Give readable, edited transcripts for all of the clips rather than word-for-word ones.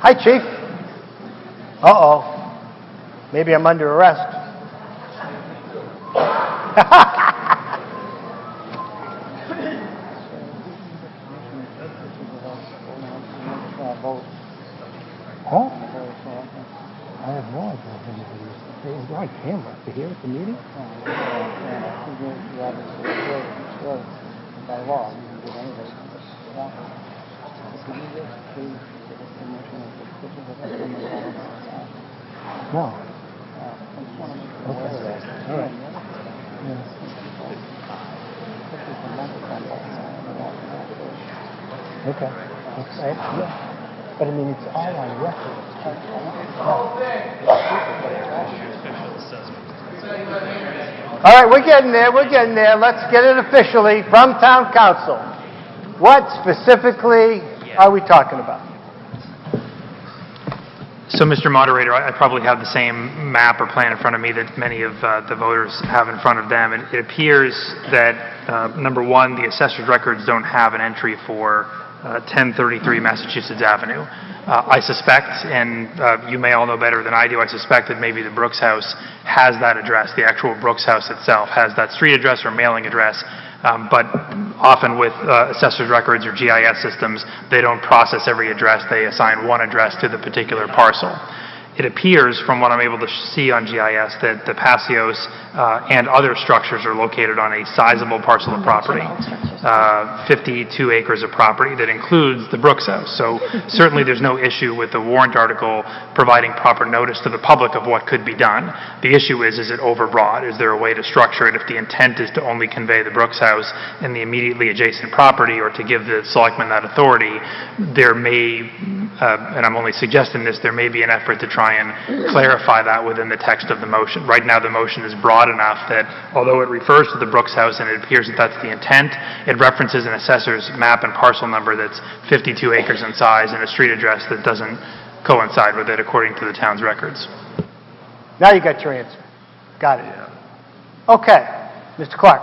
Hi, Chief. Uh-oh. Maybe I'm under arrest. Huh? I have no idea if anybody's... Is there on camera to hear at the meeting? By law, you can give anybody no. Okay. All right. Okay. Okay. Yeah. But I mean, it's all on record. All right, we're getting there. We're getting there. Let's get it officially from Town Council. What specifically are we talking about? So, Mr. Moderator, I probably have the same map or plan in front of me that many of the voters have in front of them. And it appears that, number one, the assessor's records don't have an entry for 1033 Massachusetts Avenue. I suspect, and you may all know better than I do, I suspect that maybe the Brooks House has that address. The actual Brooks House itself has that street address or mailing address. But often with assessor's records or GIS systems, they don't process every address. They assign one address to the particular parcel. It appears, from what I'm able to see on GIS, that the Passios and other structures are located on a sizable parcel of property, 52 acres of property that includes the Brooks House. So certainly there's no issue with the warrant article providing proper notice to the public of what could be done. The issue is it overbroad? Is there a way to structure it if the intent is to only convey the Brooks House and the immediately adjacent property, or to give the selectmen that authority? There may, and I'm only suggesting this, there may be an effort to try and clarify that within the text of the motion. Right now the motion is broad enough that although it refers to the Brooks House and it appears that that's the intent, it references an assessor's map and parcel number that's 52 acres in size and a street address that doesn't coincide with it according to the town's records. Now you got your answer. Got it. Okay. Mr. Clark.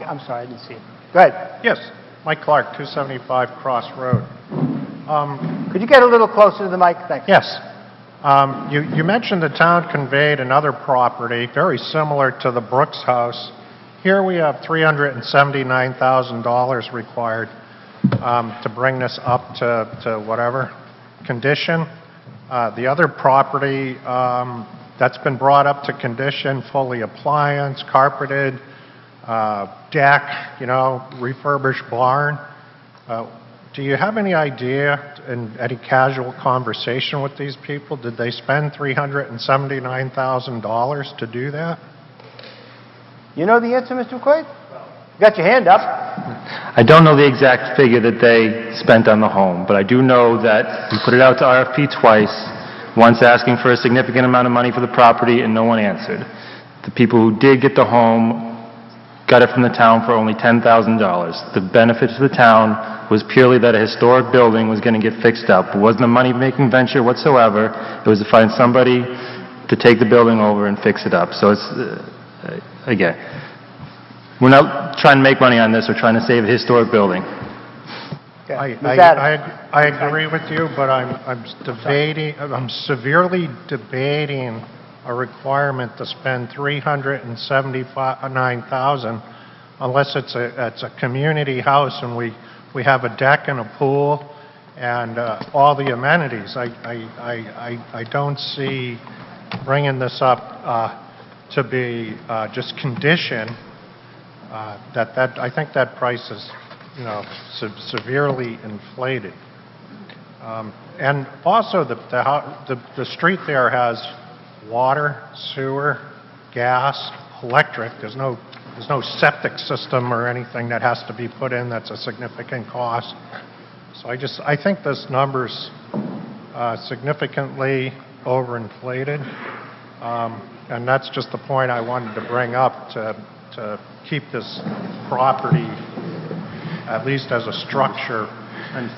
I'm sorry, I didn't see it. Go ahead. Yes. Mike Clark, 275 Cross Road. Could you get a little closer to the mic? Thanks. Yes. You mentioned the town conveyed another property very similar to the Brooks House. Here we have $379,000 required to bring this up to whatever condition. The other property that's been brought up to condition, fully appliance, carpeted, deck, refurbished barn. Do you have any idea, in any casual conversation with these people, did they spend $379,000 to do that? You know the answer, Mr. McQuaid? You got your hand up. I don't know the exact figure that they spent on the home, but I do know that we put it out to RFP twice, once asking for a significant amount of money for the property and no one answered. The people who did get the home got it from the town for only $10,000. The benefit to the town was purely that a historic building was going to get fixed up. It wasn't a money-making venture whatsoever. It was to find somebody to take the building over and fix it up. So it's, again, we're not trying to make money on this. We're trying to save a historic building. Okay. I agree with you, but I'm severely debating a requirement to spend $379,000 unless it's a community house and we have a deck and a pool and all the amenities. I don't see bringing this up to be just condition. I think that price is severely inflated. And also the street there has water, sewer, gas, electric. There's no septic system or anything that has to be put in that's a significant cost. So I think this number's significantly overinflated, and that's just the point I wanted to bring up to keep this property at least as a structure,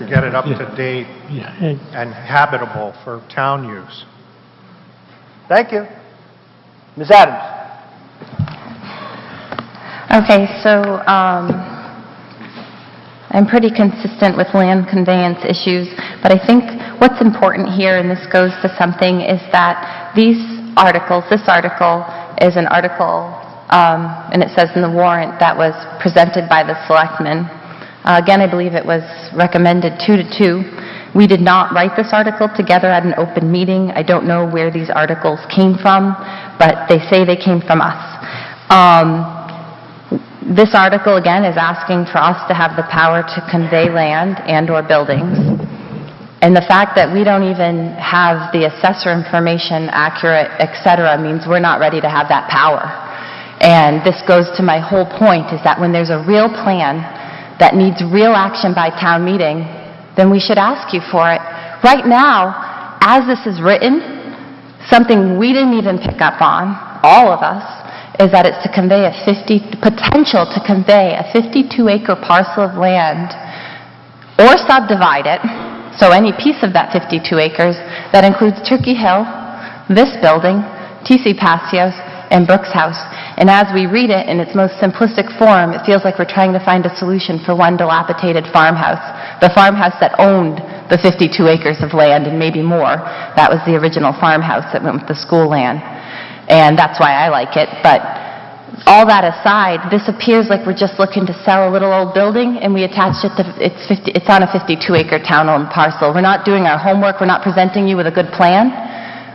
get it up to date and habitable for town use. Thank you. Ms. Adams. Okay, so I'm pretty consistent with land conveyance issues, but I think what's important here, and this goes to something, is that this article is an article, and it says in the warrant, that was presented by the selectmen. Again, I believe it was recommended 2-2. We did not write this article together at an open meeting. I don't know where these articles came from, but they say they came from us. This article, again, is asking for us to have the power to convey land and/or buildings. And the fact that we don't even have the assessor information accurate, et cetera, means we're not ready to have that power. And this goes to my whole point, is that when there's a real plan that needs real action by town meeting, then we should ask you for it. Right now, as this is written, something we didn't even pick up on, all of us, is that it's to convey potential to convey a 52-acre parcel of land or subdivide it, so any piece of that 52 acres that includes Turkey Hill, this building, TC Passios, and Brooks House. And as we read it in its most simplistic form, it feels like we're trying to find a solution for one dilapidated farmhouse. The farmhouse that owned the 52 acres of land and maybe more. That was the original farmhouse that went with the school land. And that's why I like it. But all that aside, this appears like we're just looking to sell a little old building, and we attached it to, it's on a 52-acre town-owned parcel. We're not doing our homework. We're not presenting you with a good plan.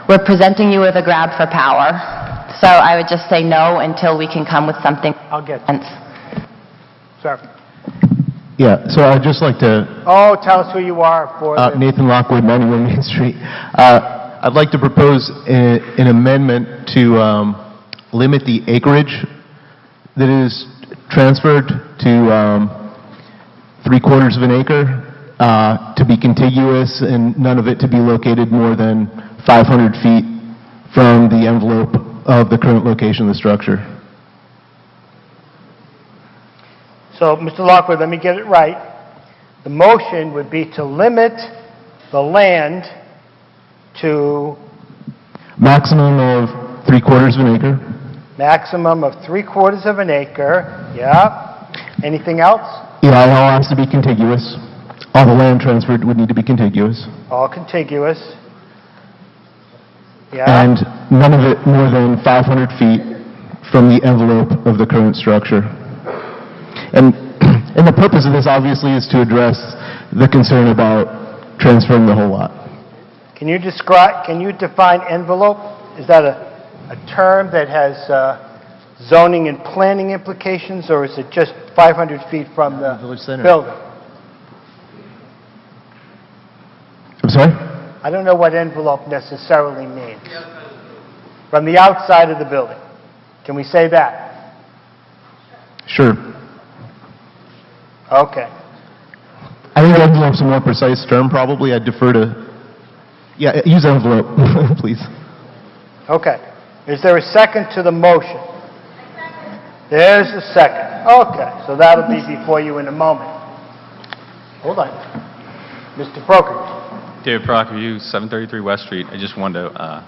We're presenting you with a grab for power. So I would just say no until we can come with something. I'll get sense. Sir. Yeah, so I'd just like to, Oh, tell us who you are for the... Nathan Lockwood, 91 Main Street. I'd like to propose an amendment to limit the acreage that is transferred to 3/4 of an acre to be contiguous and none of it to be located more than 500 feet from the envelope of the current location of the structure. So, Mr. Lockwood, let me get it right. The motion would be to limit the land to Maximum of 3/4 of an acre. maximum of 3/4 of an acre. Yeah. Anything else? Yeah, it all has to be contiguous. All the land transferred would need to be contiguous. All contiguous. Yeah. And none of it more than 500 feet from the envelope of the current structure. And the purpose of this obviously is to address the concern about transferring the whole lot. Can you define envelope? Is that a term that has zoning and planning implications, or is it just 500 feet from the Village center. building? I'm sorry? I don't know what envelope necessarily means. From the outside of the building. Can we say that? Sure. Okay. I think envelope's a more precise term, probably. I'd defer to... Yeah, use envelope, please. Okay. Is there a second to the motion? There's a second. Okay, so that'll be before you in a moment. Hold on. Mr. Proker. David Proctor, 733 West Street. I just wanted to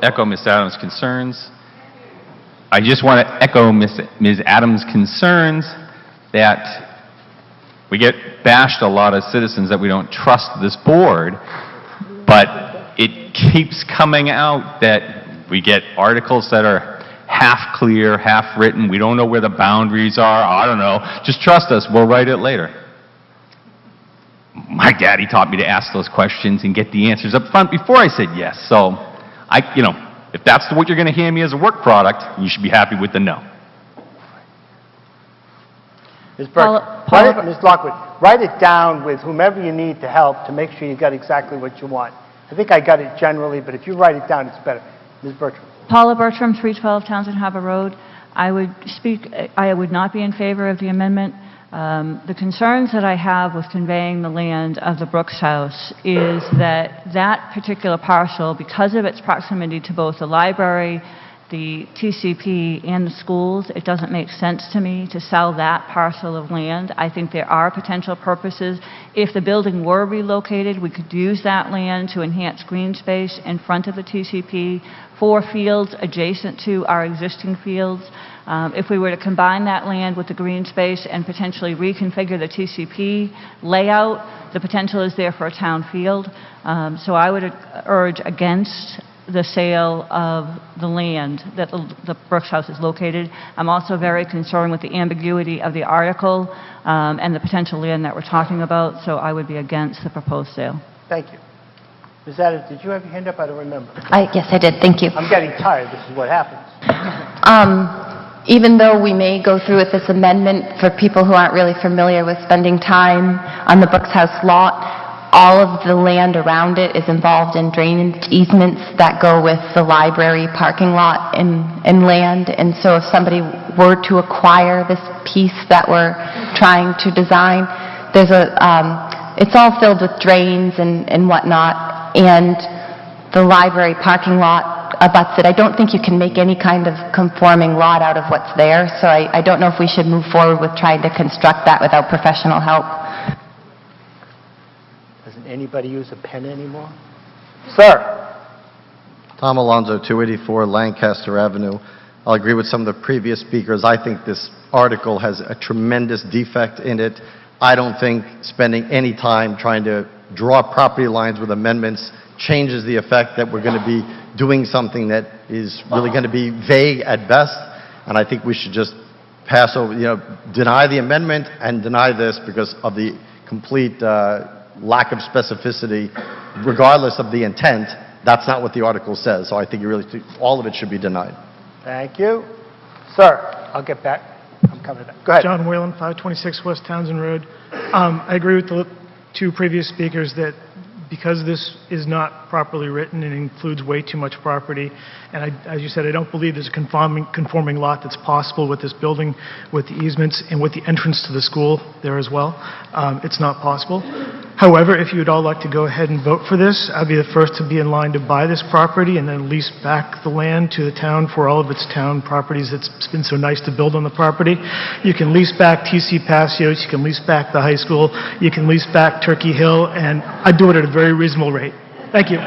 echo Ms. Adams' concerns. I just want to echo Ms. Adams' concerns that we get bashed a lot as citizens that we don't trust this board, but it keeps coming out that we get articles that are half clear, half written. We don't know where the boundaries are. I don't know. Just trust us. We'll write it later. My daddy taught me to ask those questions and get the answers up front before I said yes. So, if that's what you're going to hand me as a work product, you should be happy with the no. Ms. Burke, Ms. Lockwood, write it down with whomever you need to help to make sure you got exactly what you want. I think I got it generally, but if you write it down, it's better. Ms. Bertram. Paula Bertram, 312 Townsend Harbor Road. I would not be in favor of the amendment. The concerns that I have with conveying the land of the Brooks House is that that particular parcel, because of its proximity to both the library, the TCP, and the schools, it doesn't make sense to me to sell that parcel of land. I think there are potential purposes. If the building were relocated, we could use that land to enhance green space in front of the TCP for fields adjacent to our existing fields. If we were to combine that land with the green space and potentially reconfigure the TCP layout, the potential is there for a town field. So I would urge against the sale of the land that the Brooks House is located. I'm also very concerned with the ambiguity of the article and the potential land that we're talking about, so I would be against the proposed sale. Thank you. Ms. Adams, did you have your hand up? I don't remember. Yes, I did. Thank you. I'm getting tired. This is what happens. Even though we may go through with this amendment, for people who aren't really familiar with spending time on the Brooks House lot, all of the land around it is involved in drainage easements that go with the library parking lot and land. And so if somebody were to acquire this piece that we're trying to design, there's it's all filled with drains and whatnot, and the library parking lot abuts it. I don't think you can make any kind of conforming lot out of what's there, so I don't know if we should move forward with trying to construct that without professional help. Doesn't anybody use a pen anymore? Sir? Tom Alonso, 284 Lancaster Avenue. I'll agree with some of the previous speakers. I think this article has a tremendous defect in it. I don't think spending any time trying to draw property lines with amendments changes the effect that we're going to be doing something that is really going to be vague at best. And I think we should just pass over, deny the amendment and deny this because of the complete lack of specificity, regardless of the intent. That's not what the article says. So I think all of it should be denied. Thank you. Sir, I'll get back. I'm coming back. Go ahead. John Whalen, 526 West Townsend Road. I agree with the two previous speakers that because this is not properly written and includes way too much property, and as you said, I don't believe there's a conforming lot that's possible with this building, with the easements, and with the entrance to the school there as well. It's not possible. However, if you would all like to go ahead and vote for this, I'd be the first to be in line to buy this property and then lease back the land to the town for all of its town properties. It's been so nice to build on the property. You can lease back TC Passios, you can lease back the high school, you can lease back Turkey Hill, and I'd do it at a very reasonable rate. Thank you.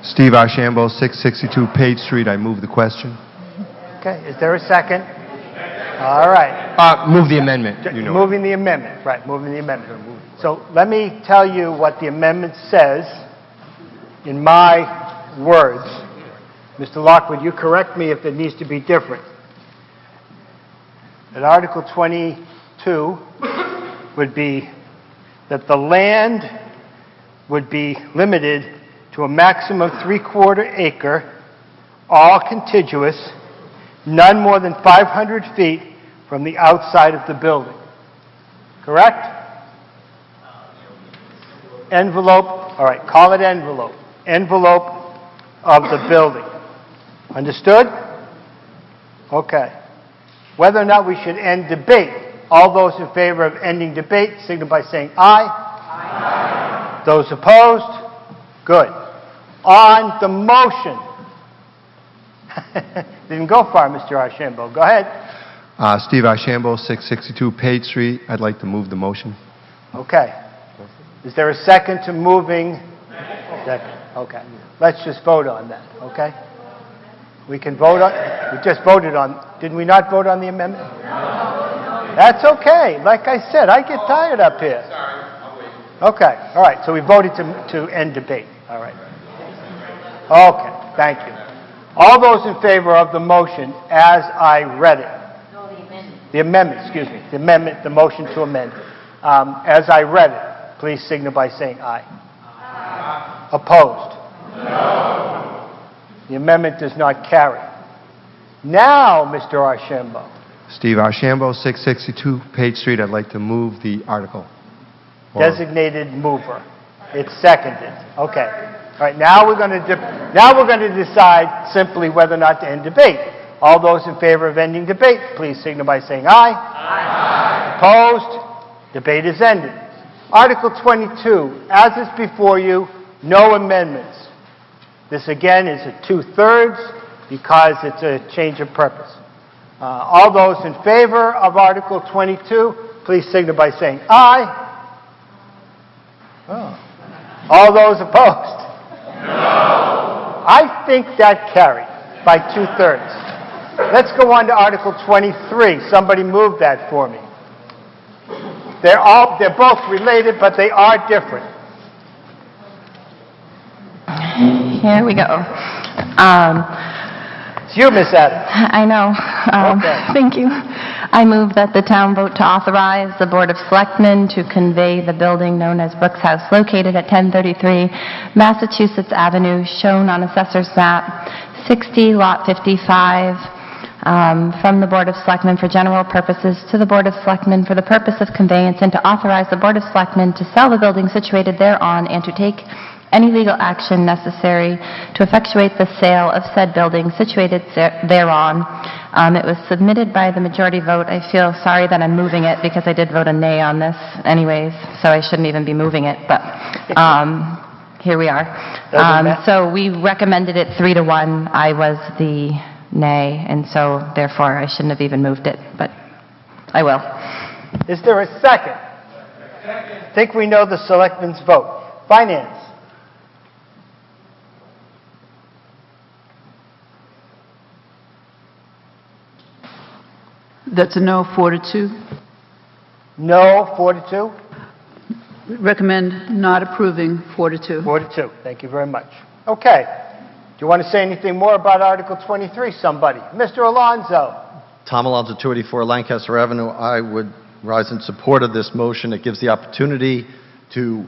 Steve Archambault, 662 Page Street. I move the question. Okay, is there a second? All right. Move the amendment. Moving the amendment, right, moving the amendment. So let me tell you what the amendment says in my words. Mr. Lockwood, you correct me if it needs to be different. At Article 22 would be that the land would be limited to a maximum of 3/4 acre, all contiguous, none more than 500 feet from the outside of the building. Correct? Envelope, all right, call it envelope. Envelope of the building. Understood? Okay. Whether or not we should end debate. All those in favor of ending debate, signal by saying aye. Aye. Those opposed? Good. On the motion. Didn't go far, Mr. Archambault. Go ahead. Steve Archambault, 662 Page Street. I'd like to move the motion. Okay. Is there a second to moving? Second. Okay. Let's just vote on that, okay? We can vote on, we just voted on, did we not vote on the amendment? No. That's okay. Like I said, I get tired up here. Sorry, I'll wait. Okay. All right. So we voted to end debate. All right. Okay. Thank you. All those in favor of the motion as I read it? No, the amendment. The amendment, excuse me. The amendment, the motion to amend. As I read it, please signal by saying aye. Aye. Opposed? No. The amendment does not carry. Now, Mr. Archambault. Steve Archambault, 662 Page Street. I'd like to move the article. Designated mover. It's seconded. Okay. All right, now we're going to decide simply whether or not to end debate. All those in favor of ending debate, please signal by saying aye. Aye. Opposed? Debate is ended. Article 22, as is before you, no amendments. This again is a 2/3 because it's a change of purpose. All those in favor of Article 22, please signal by saying aye. Oh. All those opposed? No. I think that carried by 2/3. Let's go on to Article 23. Somebody move that for me. They're both related, but they are different. Here we go. It's you, Miss Adams. I know. Okay. Thank you. I move that the town vote to authorize the Board of Selectmen to convey the building known as Brooks House located at 1033 Massachusetts Avenue, shown on Assessor's Map 60, Lot 55, from the Board of Selectmen for general purposes to the Board of Selectmen for the purpose of conveyance, and to authorize the Board of Selectmen to sell the building situated thereon and to take any legal action necessary to effectuate the sale of said building situated thereon. It was submitted by the majority vote. I feel sorry that I'm moving it because I did vote a nay on this anyways, so I shouldn't even be moving it, but here we are. So we recommended it 3-1. I was the nay, and so therefore I shouldn't have even moved it, but I will. Is there a second? I think we know the selectmen's vote. Finance. That's a no, 4-2. No, 4-2? Recommend not approving, 4-2. 4-2. Thank you very much. Okay. Do you want to say anything more about Article 23, somebody? Mr. Alonso. Tom Alonso, 284 Lancaster Avenue. I would rise in support of this motion. It gives the opportunity to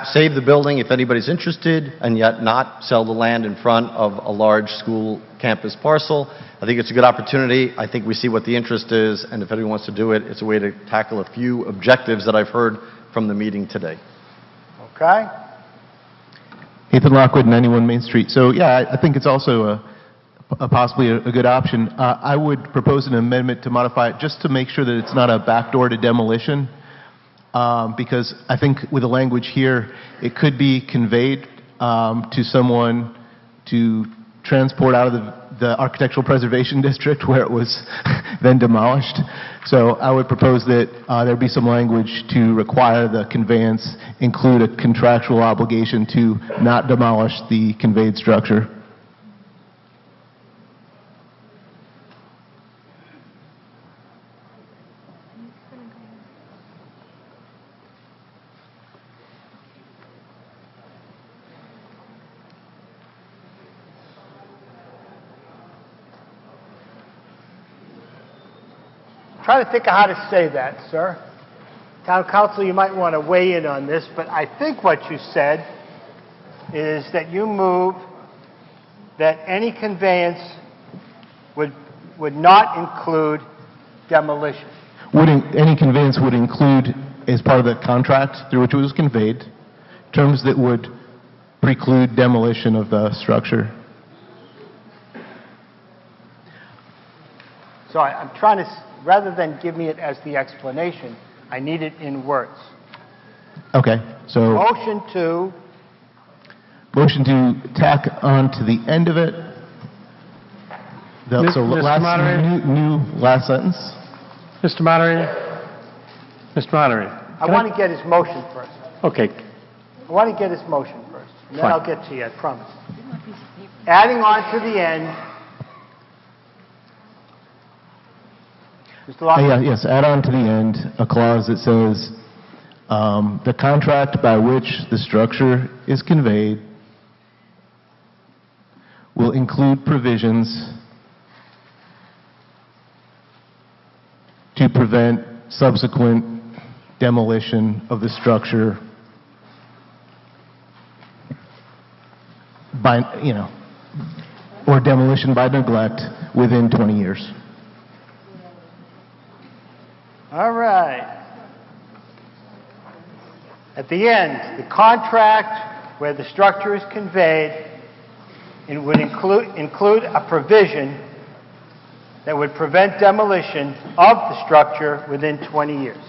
save the building if anybody's interested, and yet not sell the land in front of a large school campus parcel. I think it's a good opportunity. I think we see what the interest is, and if anyone wants to do it, it's a way to tackle a few objectives that I've heard from the meeting today. Okay. Ethan Lockwood, 91 Main Street. So yeah, I think it's also possibly a good option. I would propose an amendment to modify it just to make sure that it's not a backdoor to demolition, because I think with the language here, it could be conveyed to someone to transport out of the Architectural Preservation District where it was then demolished. So I would propose that there be some language to require the conveyance include a contractual obligation to not demolish the conveyed structure. Trying to think of how to say that, sir. Town council, you might want to weigh in on this, but I think what you said is that you move that any conveyance would not include demolition. Any conveyance would include, as part of the contract through which it was conveyed, terms that would preclude demolition of the structure. So I'm trying to, rather than give me it as the explanation, I need it in words. Okay, so Motion to tack on to the end of it. So Mr. Moderator? new last sentence. Mr. Moderator? Mr. Moderator? I want to get his motion first. Okay. I want to get his motion first, and then Fine. I'll get to you, I promise. Adding on to the end. Mr. Lockwood? Yes, add on to the end a clause that says, the contract by which the structure is conveyed will include provisions to prevent subsequent demolition of the structure by, or demolition by neglect within 20 years. All right. At the end, the contract where the structure is conveyed, it would include a provision that would prevent demolition of the structure within 20 years.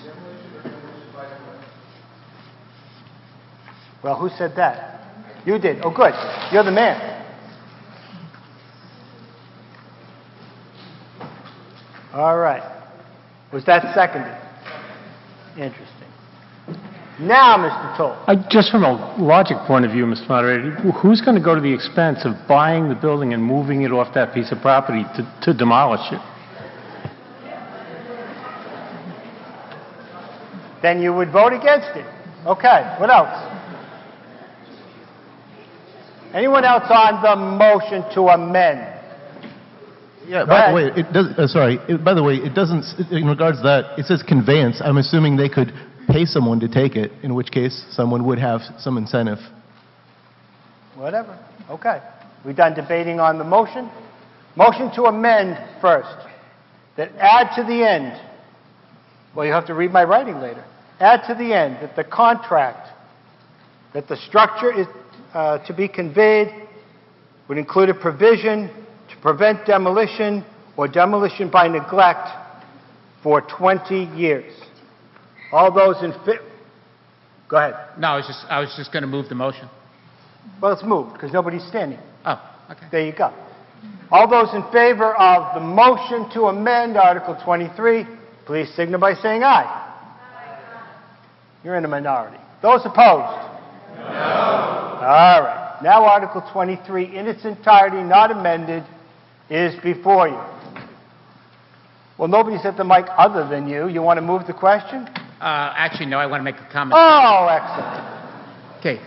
Well, who said that? You did. Oh, good. You're the man. All right. Was that seconded? Interesting. Now, Mr. Toll. Just from a logic point of view, Mr. Moderator, who's going to go to the expense of buying the building and moving it off that piece of property to demolish it? Then you would vote against it. Okay, what else? Anyone else on the motion to amend? Yeah, Go by ahead. the way, it does, by the way, it doesn't, in regards to that, it says conveyance. I'm assuming they could pay someone to take it, in which case someone would have some incentive. Whatever. Okay. We're done debating on the motion. Motion to amend first. That add to the end. Well, you have to read my writing later. Add to the end that the contract, that the structure is to be conveyed would include a provision to prevent demolition or demolition by neglect for 20 years. All those in favor? Go ahead. No, I was just going to move the motion. Well, it's moved because nobody's standing. Oh, okay. There you go. All those in favor of the motion to amend Article 23, please signal by saying aye. You're in a minority. Those opposed? No. All right. Now Article 23 in its entirety, not amended, is before you. Well, nobody's at the mic other than you. You want to move the question? Actually, no, I want to make a comment. Oh, excellent. Okay.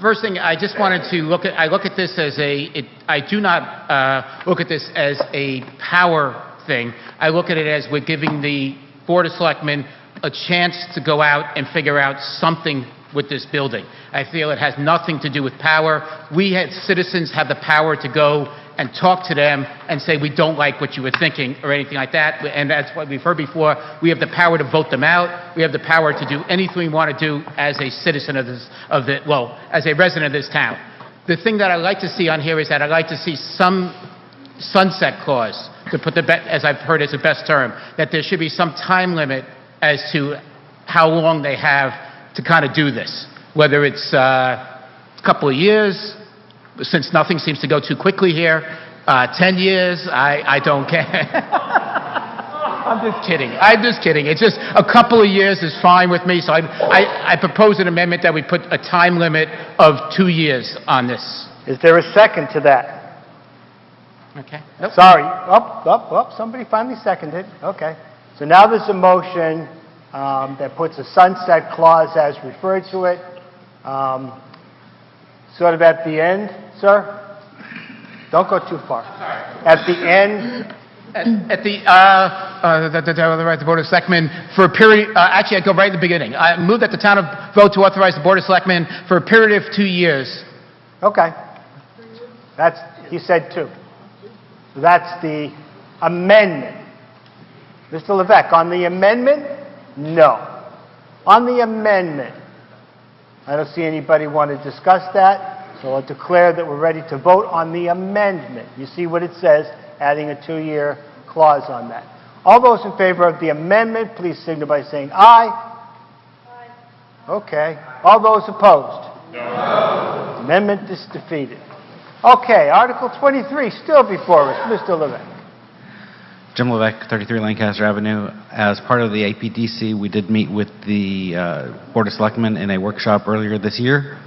First thing, I just wanted to look at, I look at this as I do not look at this as a power thing. I look at it as we're giving the Board of Selectmen a chance to go out and figure out something with this building. I feel it has nothing to do with power. We as citizens have the power to go and talk to them and say we don't like what you were thinking or anything like that. And that's what we've heard before. We have the power to vote them out. We have the power to do anything we want to do as a citizen of this, as a resident of this town. The thing that I'd like to see on here is that I'd like to see some sunset clause, to put as I've heard as the best term, that there should be some time limit as to how long they have to kind of do this. Whether it's a couple of years, since nothing seems to go too quickly here, 10 years, I don't care. I'm just kidding. I'm just kidding. It's just a couple of years is fine with me, so I propose an amendment that we put a time limit of 2 years on this. Is there a second to that? Okay. Nope. Sorry. Somebody finally seconded. Okay. So now there's a motion that puts a sunset clause as referred to it. Sort of at the end, sir? Don't go too far. At the end. At the Board of Selectmen for a period, actually I go right at the beginning. I move that the town vote to authorize the Board of Selectmen for a period of 2 years. Okay. He said 2. So that's the amendment. Mr. Levesque, on the amendment? No. On the amendment, I don't see anybody want to discuss that, so I'll declare that we're ready to vote on the amendment. You see what it says, adding a 2-year clause on that. All those in favor of the amendment, please signal by saying aye. Aye. Okay. All those opposed? No. Amendment is defeated. Okay, Article 23, still before us. Mr. Levesque. Jim Levesque, 33 Lancaster Avenue. As part of the APDC, we did meet with the Board of Selectmen in a workshop earlier this year.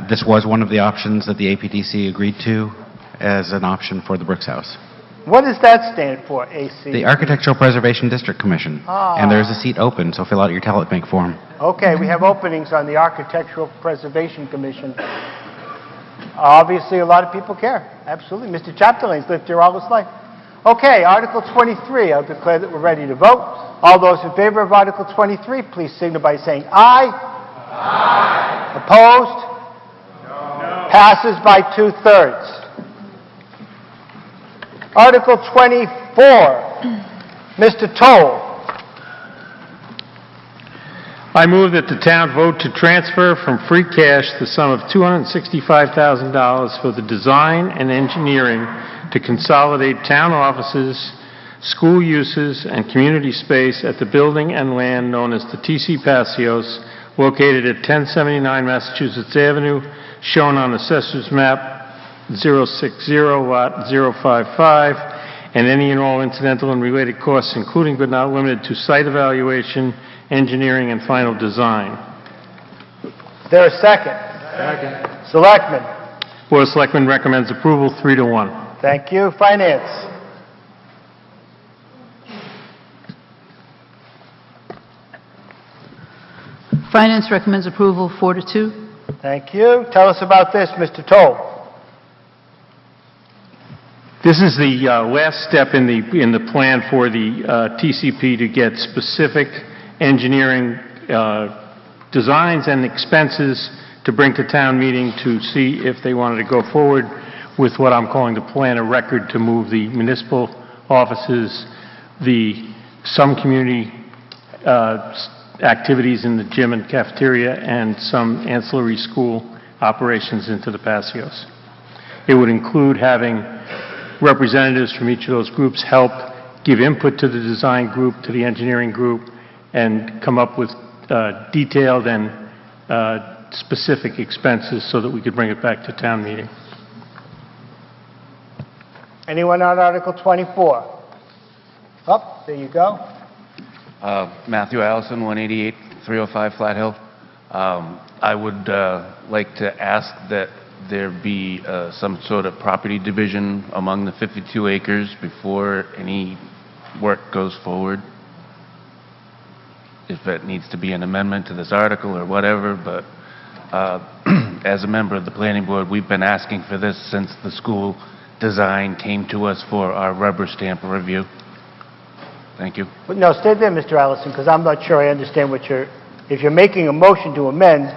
This was one of the options that the APDC agreed to as an option for the Brooks House. What does that stand for, AC? The Architectural Preservation District Commission. And there's a seat open, so fill out your talent bank form. Okay, we have openings on the Architectural Preservation Commission. Obviously, a lot of people care. Absolutely. Mr. Chapdelain's lived here all his life. Okay, Article 23, I'll declare that we're ready to vote. All those in favor of Article 23, please signal by saying aye. Aye. Opposed? No. Passes by 2/3. Article 24, Mr. Toll. I move that the town vote to transfer from free cash the sum of $265,000 for the design and engineering to consolidate town offices, school uses, and community space at the building and land known as the T.C. Passios, located at 1079 Massachusetts Avenue, shown on Assessor's Map 060, Lot 055, and any and all incidental and related costs, including but not limited to site evaluation, engineering, and final design. Is there a second? Second. Selectmen? Board of Selectmen recommends approval 3-1. Thank you. Finance? Finance recommends approval 4-2. Thank you. Tell us about this, Mr. Toll. This is the last step in the plan for the TCP to get specific engineering designs and expenses to bring to town meeting to see if they wanted to go forward with what I'm calling the plan of record to move the municipal offices, some community activities in the gym and cafeteria, and some ancillary school operations into the patios. It would include having representatives from each of those groups help give input to the design group, to the engineering group, and come up with detailed and specific expenses so that we could bring it back to town meeting. Anyone on Article 24? Up, there you go. Matthew Allison, 188-305 Flat Hill. I would like to ask that there be some sort of property division among the 52 acres before any work goes forward. If it needs to be an amendment to this article or whatever, but as a member of the planning board, we've been asking for this since the school design came to us for our rubber stamp review. Thank you. But no, stay there, Mr. Allison, because I'm not sure I understand what if you're making a motion to amend,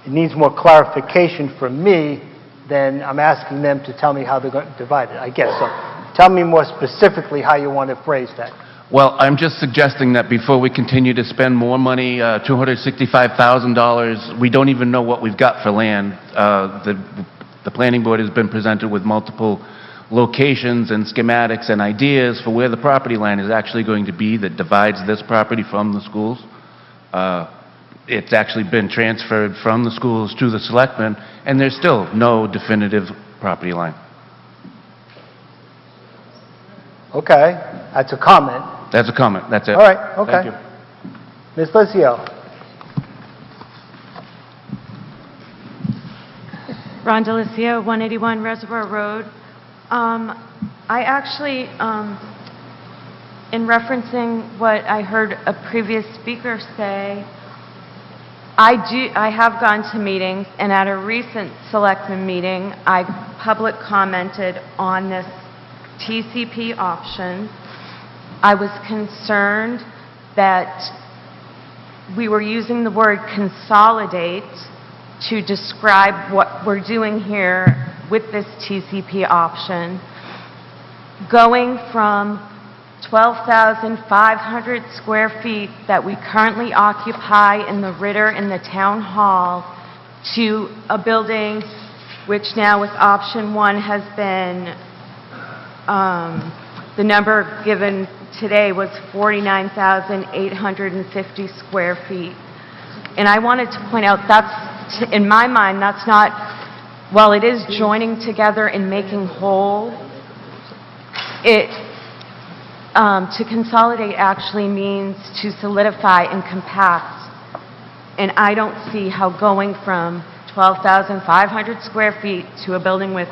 it needs more clarification from me than I'm asking them to tell me how they're going to divide it, I guess. So tell me more specifically how you want to phrase that. Well, I'm just suggesting that before we continue to spend more money, $265,000, we don't even know what we've got for land. The planning board has been presented with multiple locations and schematics and ideas for where the property line is actually going to be that divides this property from the schools. It's actually been transferred from the schools to the selectmen, and there's still no definitive property line. Okay, that's a comment. That's a comment. That's it. All right, okay. Thank you. Ms. Licio? Rhonda Licio, 181 Reservoir Road. I actually, in referencing what I heard a previous speaker say, I have gone to meetings, and at a recent selectman meeting, I public commented on this TCP option. I was concerned that we were using the word consolidate to describe what we're doing here with this TCP option. Going from 12,500 square feet that we currently occupy in the Ritter in the town hall to a building which now with option 1 has been, the number given today was 49,850 square feet. And I wanted to point out that's, in my mind, that's not, while it is joining together and making whole, to consolidate actually means to solidify and compact. And I don't see how going from 12,500 square feet to a building with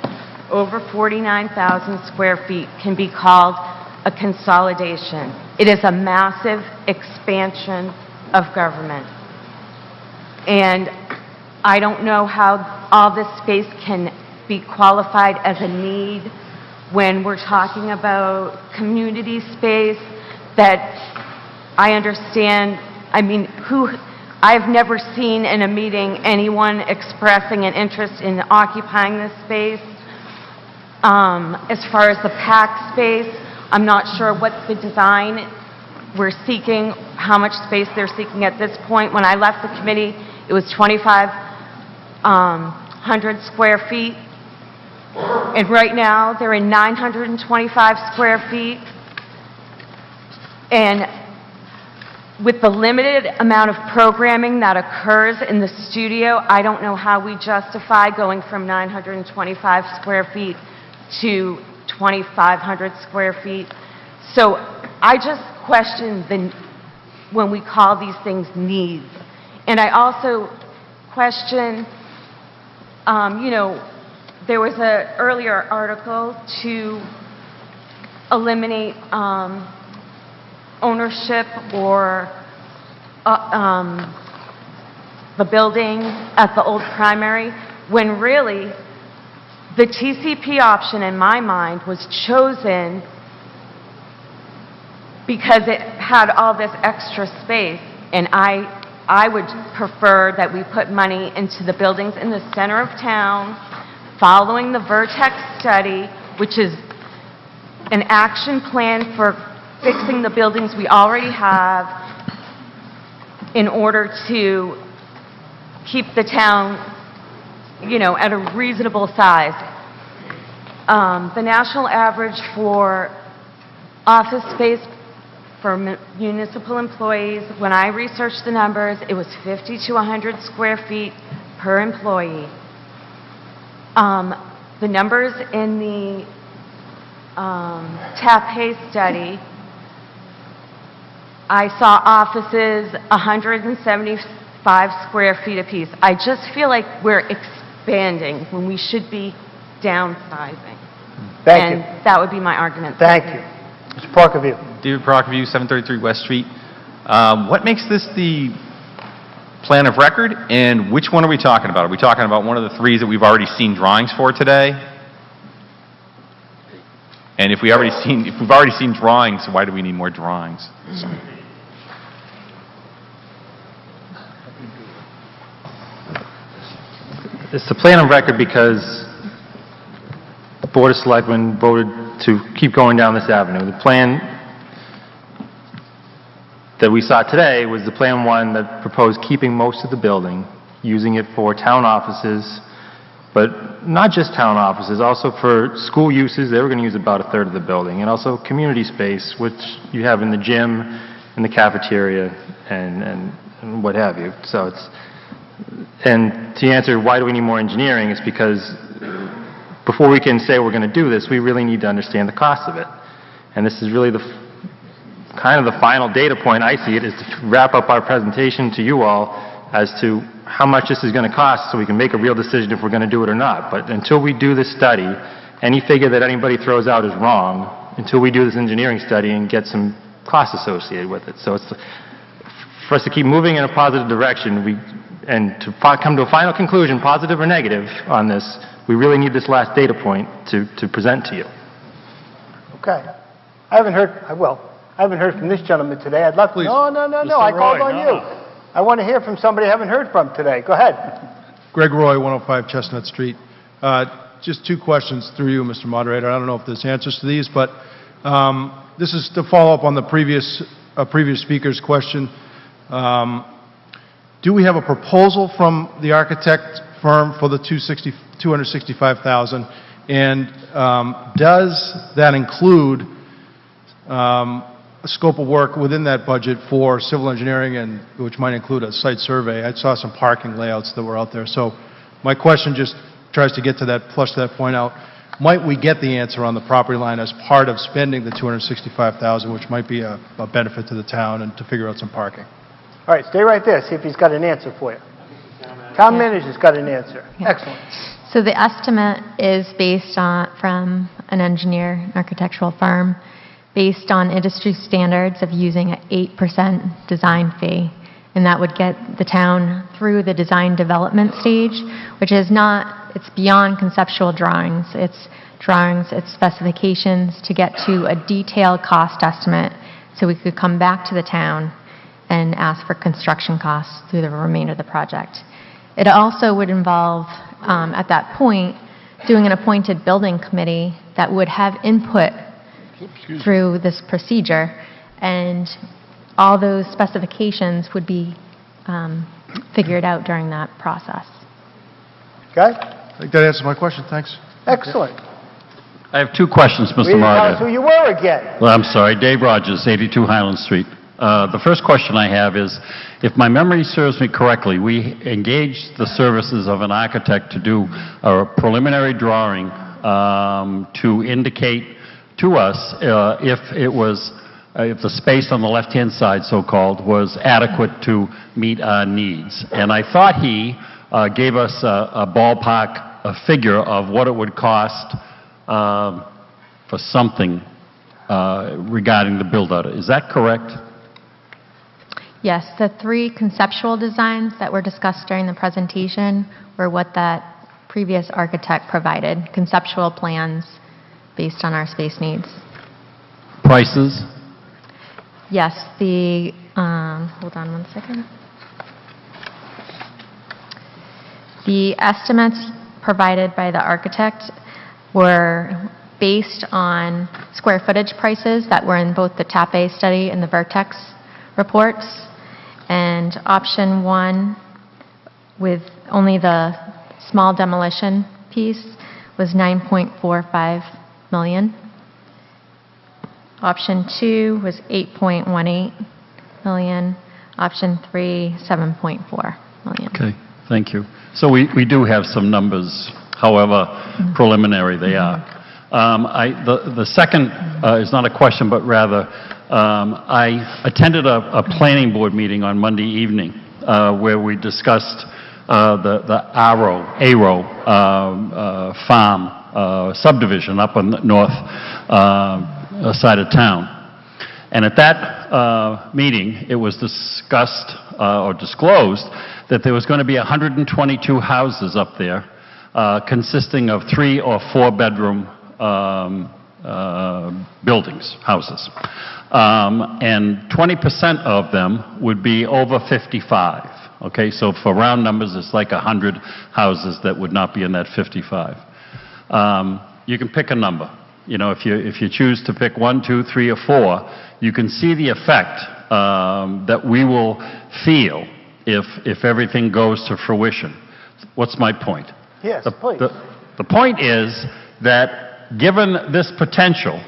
over 49,000 square feet can be called a consolidation. It is a massive expansion of government. And I don't know how all this space can be qualified as a need when we're talking about community space that I understand. I mean, I've never seen in a meeting anyone expressing an interest in occupying this space. As far as the PAC space, I'm not sure what the design we're seeking, how much space they're seeking at this point. When I left the committee, it was 2,500 square feet. And right now, they're in 925 square feet. And with the limited amount of programming that occurs in the studio, I don't know how we justify going from 925 square feet to 2,500 square feet. So I just question when we call these things needs. And I also question, there was an earlier article to eliminate ownership or the building at the old primary, when really the TCP option in my mind was chosen because it had all this extra space, and I would prefer that we put money into the buildings in the center of town, following the Vertex study, which is an action plan for fixing the buildings we already have in order to keep the town, at a reasonable size. The national average for office space for municipal employees, when I researched the numbers, it was 50 to 100 square feet per employee. The numbers in the TAP-HAY study, I saw offices 175 square feet apiece. I just feel like we're expanding when we should be downsizing. Thank you. And that would be my argument. Thank you. Mr. Parkerview. David Prockerview, 733 West Street. What makes this the plan of record, and which one are we talking about? Are we talking about one of the three that we've already seen drawings for today? And if we've already seen drawings, why do we need more drawings? It's the plan of record because the Board of Selectmen voted to keep going down this avenue. The plan that we saw today was the Plan 1 that proposed keeping most of the building, using it for town offices, but not just town offices, also for school uses. They were going to use about a third of the building, and also community space, which you have in the gym, in the cafeteria, and what have you. So it's, and to answer why do we need more engineering, is because before we can say we're going to do this, we really need to understand the cost of it. And this is really the kind of the final data point I see it, is to wrap up our presentation to you all as to how much this is going to cost so we can make a real decision if we're going to do it or not. But until we do this study, any figure that anybody throws out is wrong until we do this engineering study and get some costs associated with it. So it's for us to keep moving in a positive direction, and to come to a final conclusion, positive or negative, on this, we really need this last data point to present to you. Okay. I haven't heard from this gentleman today. I'd love to. Please. No. I called on you. I want to hear from somebody I haven't heard from today. Go ahead. Greg Roy, 105 Chestnut Street. Just two questions through you, Mr. Moderator. I don't know if there's answers to these, but this is to follow up on the previous speaker's question. Do we have a proposal from the architect firm for the $265,000? And does that include a scope of work within that budget for civil engineering, and which might include a site survey? I saw some parking layouts that were out there. So my question just tries to get to that, flush that point out. Might we get the answer on the property line as part of spending the $265,000, which might be a benefit to the town, and to figure out some parking? All right, stay right there. See if he's got an answer for you. Town manager's got an answer. Yeah. Excellent. So the estimate is based on, from an engineer, an architectural firm, based on industry standards of using an 8% design fee. And that would get the town through the design development stage, which is not, it's beyond conceptual drawings. It's drawings, it's specifications to get to a detailed cost estimate so we could come back to the town and ask for construction costs through the remainder of the project. It also would involve, at that point, doing an appointed building committee that would have input through this procedure, and all those specifications would be figured out during that process. Okay? I think that answers my question. Thanks. Excellent. I have two questions, Mr. Will you tell us Moderator. who you were again? Well, I'm sorry, Dave Rogers, 82 Highland Street. The first question I have is, if my memory serves me correctly, we engaged the services of an architect to do a preliminary drawing to indicate to us if it was if the space on the left-hand side, so-called, was adequate to meet our needs. And I thought he gave us a ballpark figure of what it would cost for something regarding the build-out. Is that correct? Yes, the 3 conceptual designs that were discussed during the presentation were what that previous architect provided, conceptual plans based on our space needs. Prices? Yes, the, hold on one second. The estimates provided by the architect were based on square footage prices that were in both the TAP-A study and the Vertex reports. And option 1, with only the small demolition piece, was $9.45 million. Option 2 was $8.18 million. Option 3, $7.4 million. Okay, thank you. So we do have some numbers, however preliminary they are. The second is not a question, but rather, I attended a planning board meeting on Monday evening where we discussed the Arrow farm subdivision up on the north side of town. And at that meeting, it was discussed or disclosed that there was going to be 122 houses up there consisting of 3 or 4 bedroom buildings, houses. And 20% of them would be over 55. Okay, so for round numbers, it's like 100 houses that would not be in that 55. You can pick a number. You know, if you choose to pick 1, 2, 3, or 4, you can see the effect that we will feel if everything goes to fruition. What's my point? Yes, please. The point is that given this potential,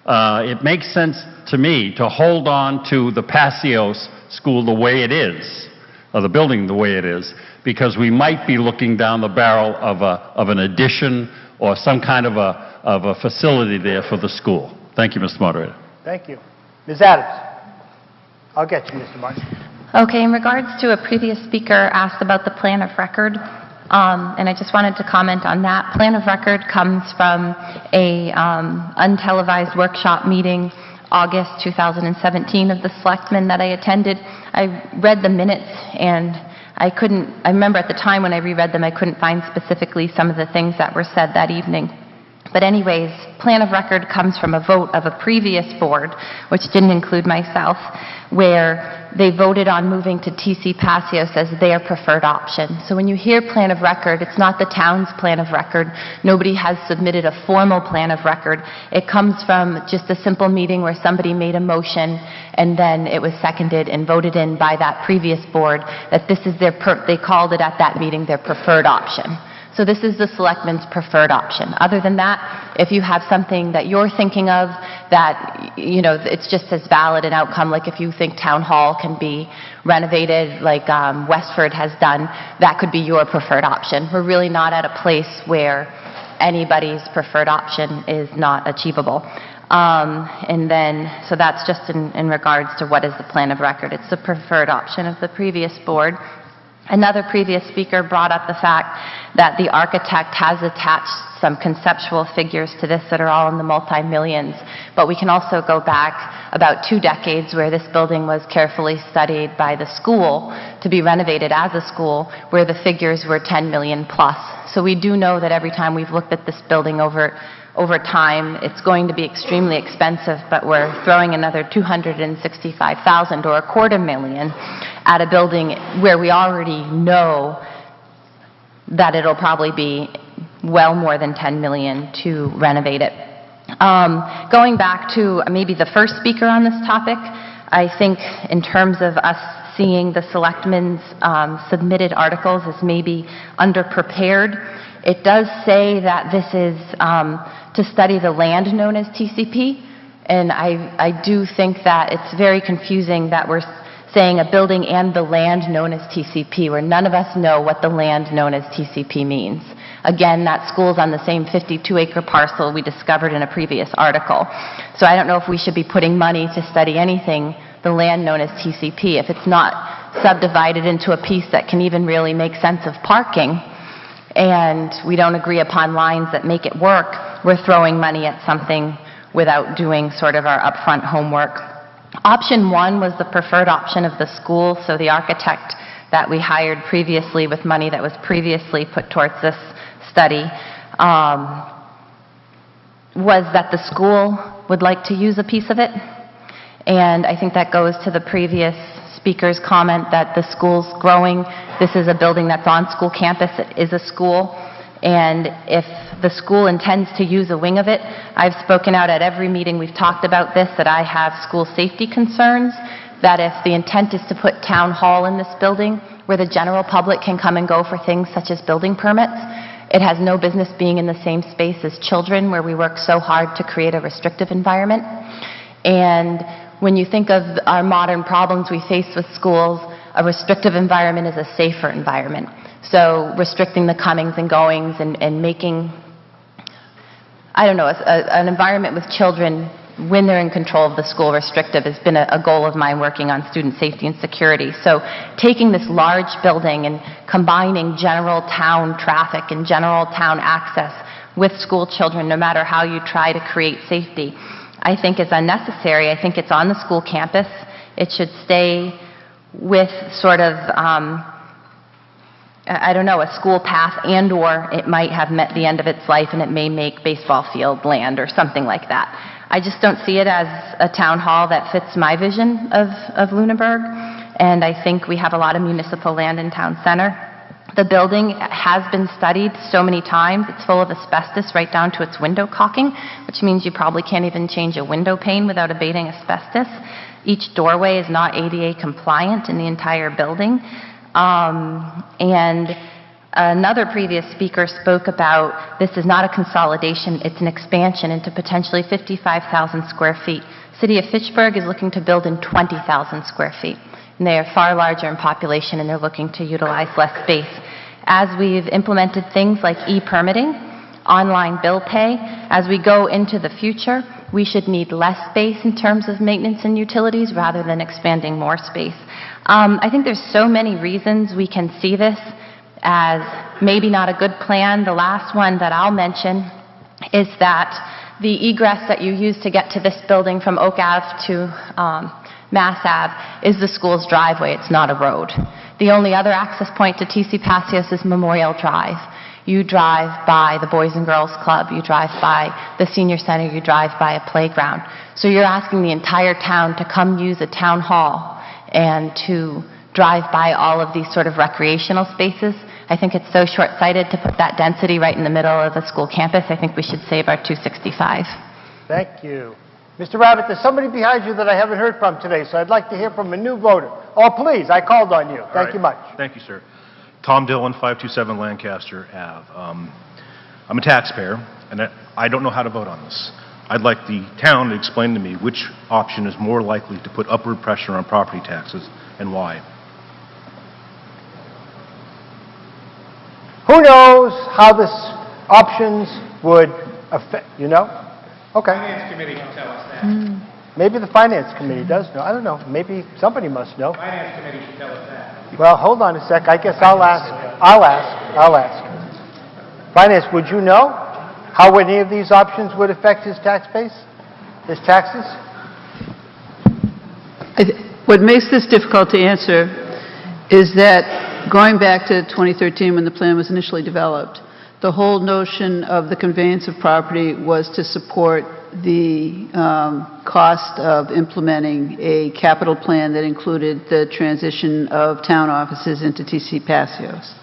it makes sense to me to hold on to the Passios School the way it is, or the building the way it is, because we might be looking down the barrel of an addition or some kind of a facility there for the school. Thank you, Mr. Moderator. Thank you. Ms. Adams. I'll get you, Mr. Martin. Okay, in regards to a previous speaker asked about the plan of record, and I just wanted to comment on that. Plan of record comes from a untelevised workshop meeting, August 2017, of the selectmen that I attended. I read the minutes, and I remember at the time when I reread them, I couldn't find specifically some of the things that were said that evening. But anyways, plan of record comes from a vote of a previous board, which didn't include myself, where they voted on moving to TC Passios as their preferred option. So when you hear plan of record, it's not the town's plan of record. Nobody has submitted a formal plan of record. It comes from just a simple meeting where somebody made a motion and then it was seconded and voted in by that previous board that this is they called it at that meeting their preferred option. So this is the selectmen's preferred option. Other than that, if you have something that you're thinking of that, you know, it's just as valid an outcome, like if you think Town Hall can be renovated like Westford has done, that could be your preferred option. We're really not at a place where anybody's preferred option is not achievable. And then, so that's just in regards to what is the plan of record. It's the preferred option of the previous board. Another previous speaker brought up the fact that the architect has attached some conceptual figures to this that are all in the multi-millions, but we can also go back about 2 decades where this building was carefully studied by the school to be renovated as a school, where the figures were 10 million plus. So we do know that every time we've looked at this building over time, it's going to be extremely expensive, but we're throwing another $265,000 or $250,000 at a building where we already know that it'll probably be well more than $10 million to renovate it. Going back to maybe the first speaker on this topic, I think in terms of us seeing the selectmen's submitted articles as maybe underprepared, it does say that this is to study the land known as TCP, and I do think that it's very confusing that we're saying a building and the land known as TCP, where none of us know what the land known as TCP means. Again, that school's on the same 52-acre parcel we discovered in a previous article. So I don't know if we should be putting money to study anything, the land known as TCP, if it's not subdivided into a piece that can even really make sense of parking, and we don't agree upon lines that make it work, we're throwing money at something without doing sort of our upfront homework. Option 1 was the preferred option of the school, so the architect that we hired previously with money that was previously put towards this study was that the school would like to use a piece of it. And I think that goes to the previous speaker's comment that the school's growing. This is a building that's on school campus. It is a school. And if the school intends to use a wing of it, I've spoken out at every meeting we've talked about this, that I have school safety concerns, that if the intent is to put town hall in this building where the general public can come and go for things such as building permits, it has no business being in the same space as children, where we work so hard to create a restrictive environment. And when you think of our modern problems we face with schools, a restrictive environment is a safer environment. So restricting the comings and goings and making, I don't know, an environment with children when they're in control of the school restrictive has been a goal of mine working on student safety and security. So taking this large building and combining general town traffic and general town access with school children, no matter how you try to create safety, I think is unnecessary. I think it's on the school campus. It should stay with sort of, I don't know, a school path, and/or it might have met the end of its life and it may make baseball field land or something like that. I just don't see it as a town hall that fits my vision of Lunenburg, and I think we have a lot of municipal land in town center. The building has been studied so many times. It's full of asbestos right down to its window caulking, which means you probably can't even change a window pane without abating asbestos. Each doorway is not ADA compliant in the entire building. And another previous speaker spoke about this is not a consolidation, it's an expansion into potentially 55,000 square feet. City of Fitchburg is looking to build in 20,000 square feet. And they are far larger in population, and they're looking to utilize less space. As we've implemented things like e-permitting, online bill pay, as we go into the future, we should need less space in terms of maintenance and utilities rather than expanding more space. I think there's so many reasons we can see this as maybe not a good plan. The last one that I'll mention is that the egress that you use to get to this building from Oak Ave to Mass Ave is the school's driveway. It's not a road. The only other access point to TC Passios is Memorial Drive. You drive by the Boys and Girls Club, you drive by the Senior Center, you drive by a playground. So you're asking the entire town to come use a town hall and to drive by all of these sort of recreational spaces. I think it's so short-sighted to put that density right in the middle of a school campus. I think we should save our 265. Thank you. Mr. Rabbit, there's somebody behind you that I haven't heard from today, so I'd like to hear from a new voter. Oh, please, I called on you. Thank you much. Thank you, sir. Tom Dillon, 527 Lancaster Ave. I'm a taxpayer, and I don't know how to vote on this. I'd like the town to explain to me which option is more likely to put upward pressure on property taxes and why. Who knows how this options would affect, you know? Okay. Finance committee can tell us that. Maybe the Finance Committee does know. I don't know. Maybe somebody must know. Finance committee should tell us that. Well, hold on a sec. I guess I'll ask. Finance, would you know how any of these options would affect his tax base? His taxes? What makes this difficult to answer is that going back to 2013 when the plan was initially developed, the whole notion of the conveyance of property was to support the cost of implementing a capital plan that included the transition of town offices into TC Passios.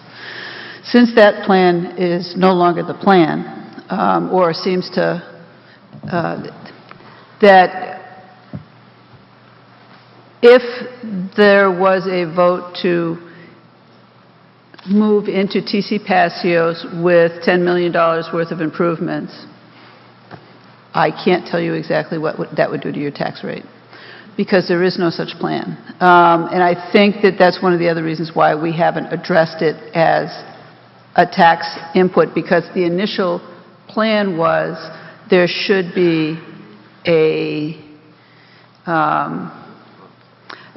Since that plan is no longer the plan, or seems to, that if there was a vote to move into TC Passios with $10 million worth of improvements, I can't tell you exactly what that would do to your tax rate, because there is no such plan. And I think that that's one of the other reasons why we haven't addressed it as a tax input, because the initial plan was there should be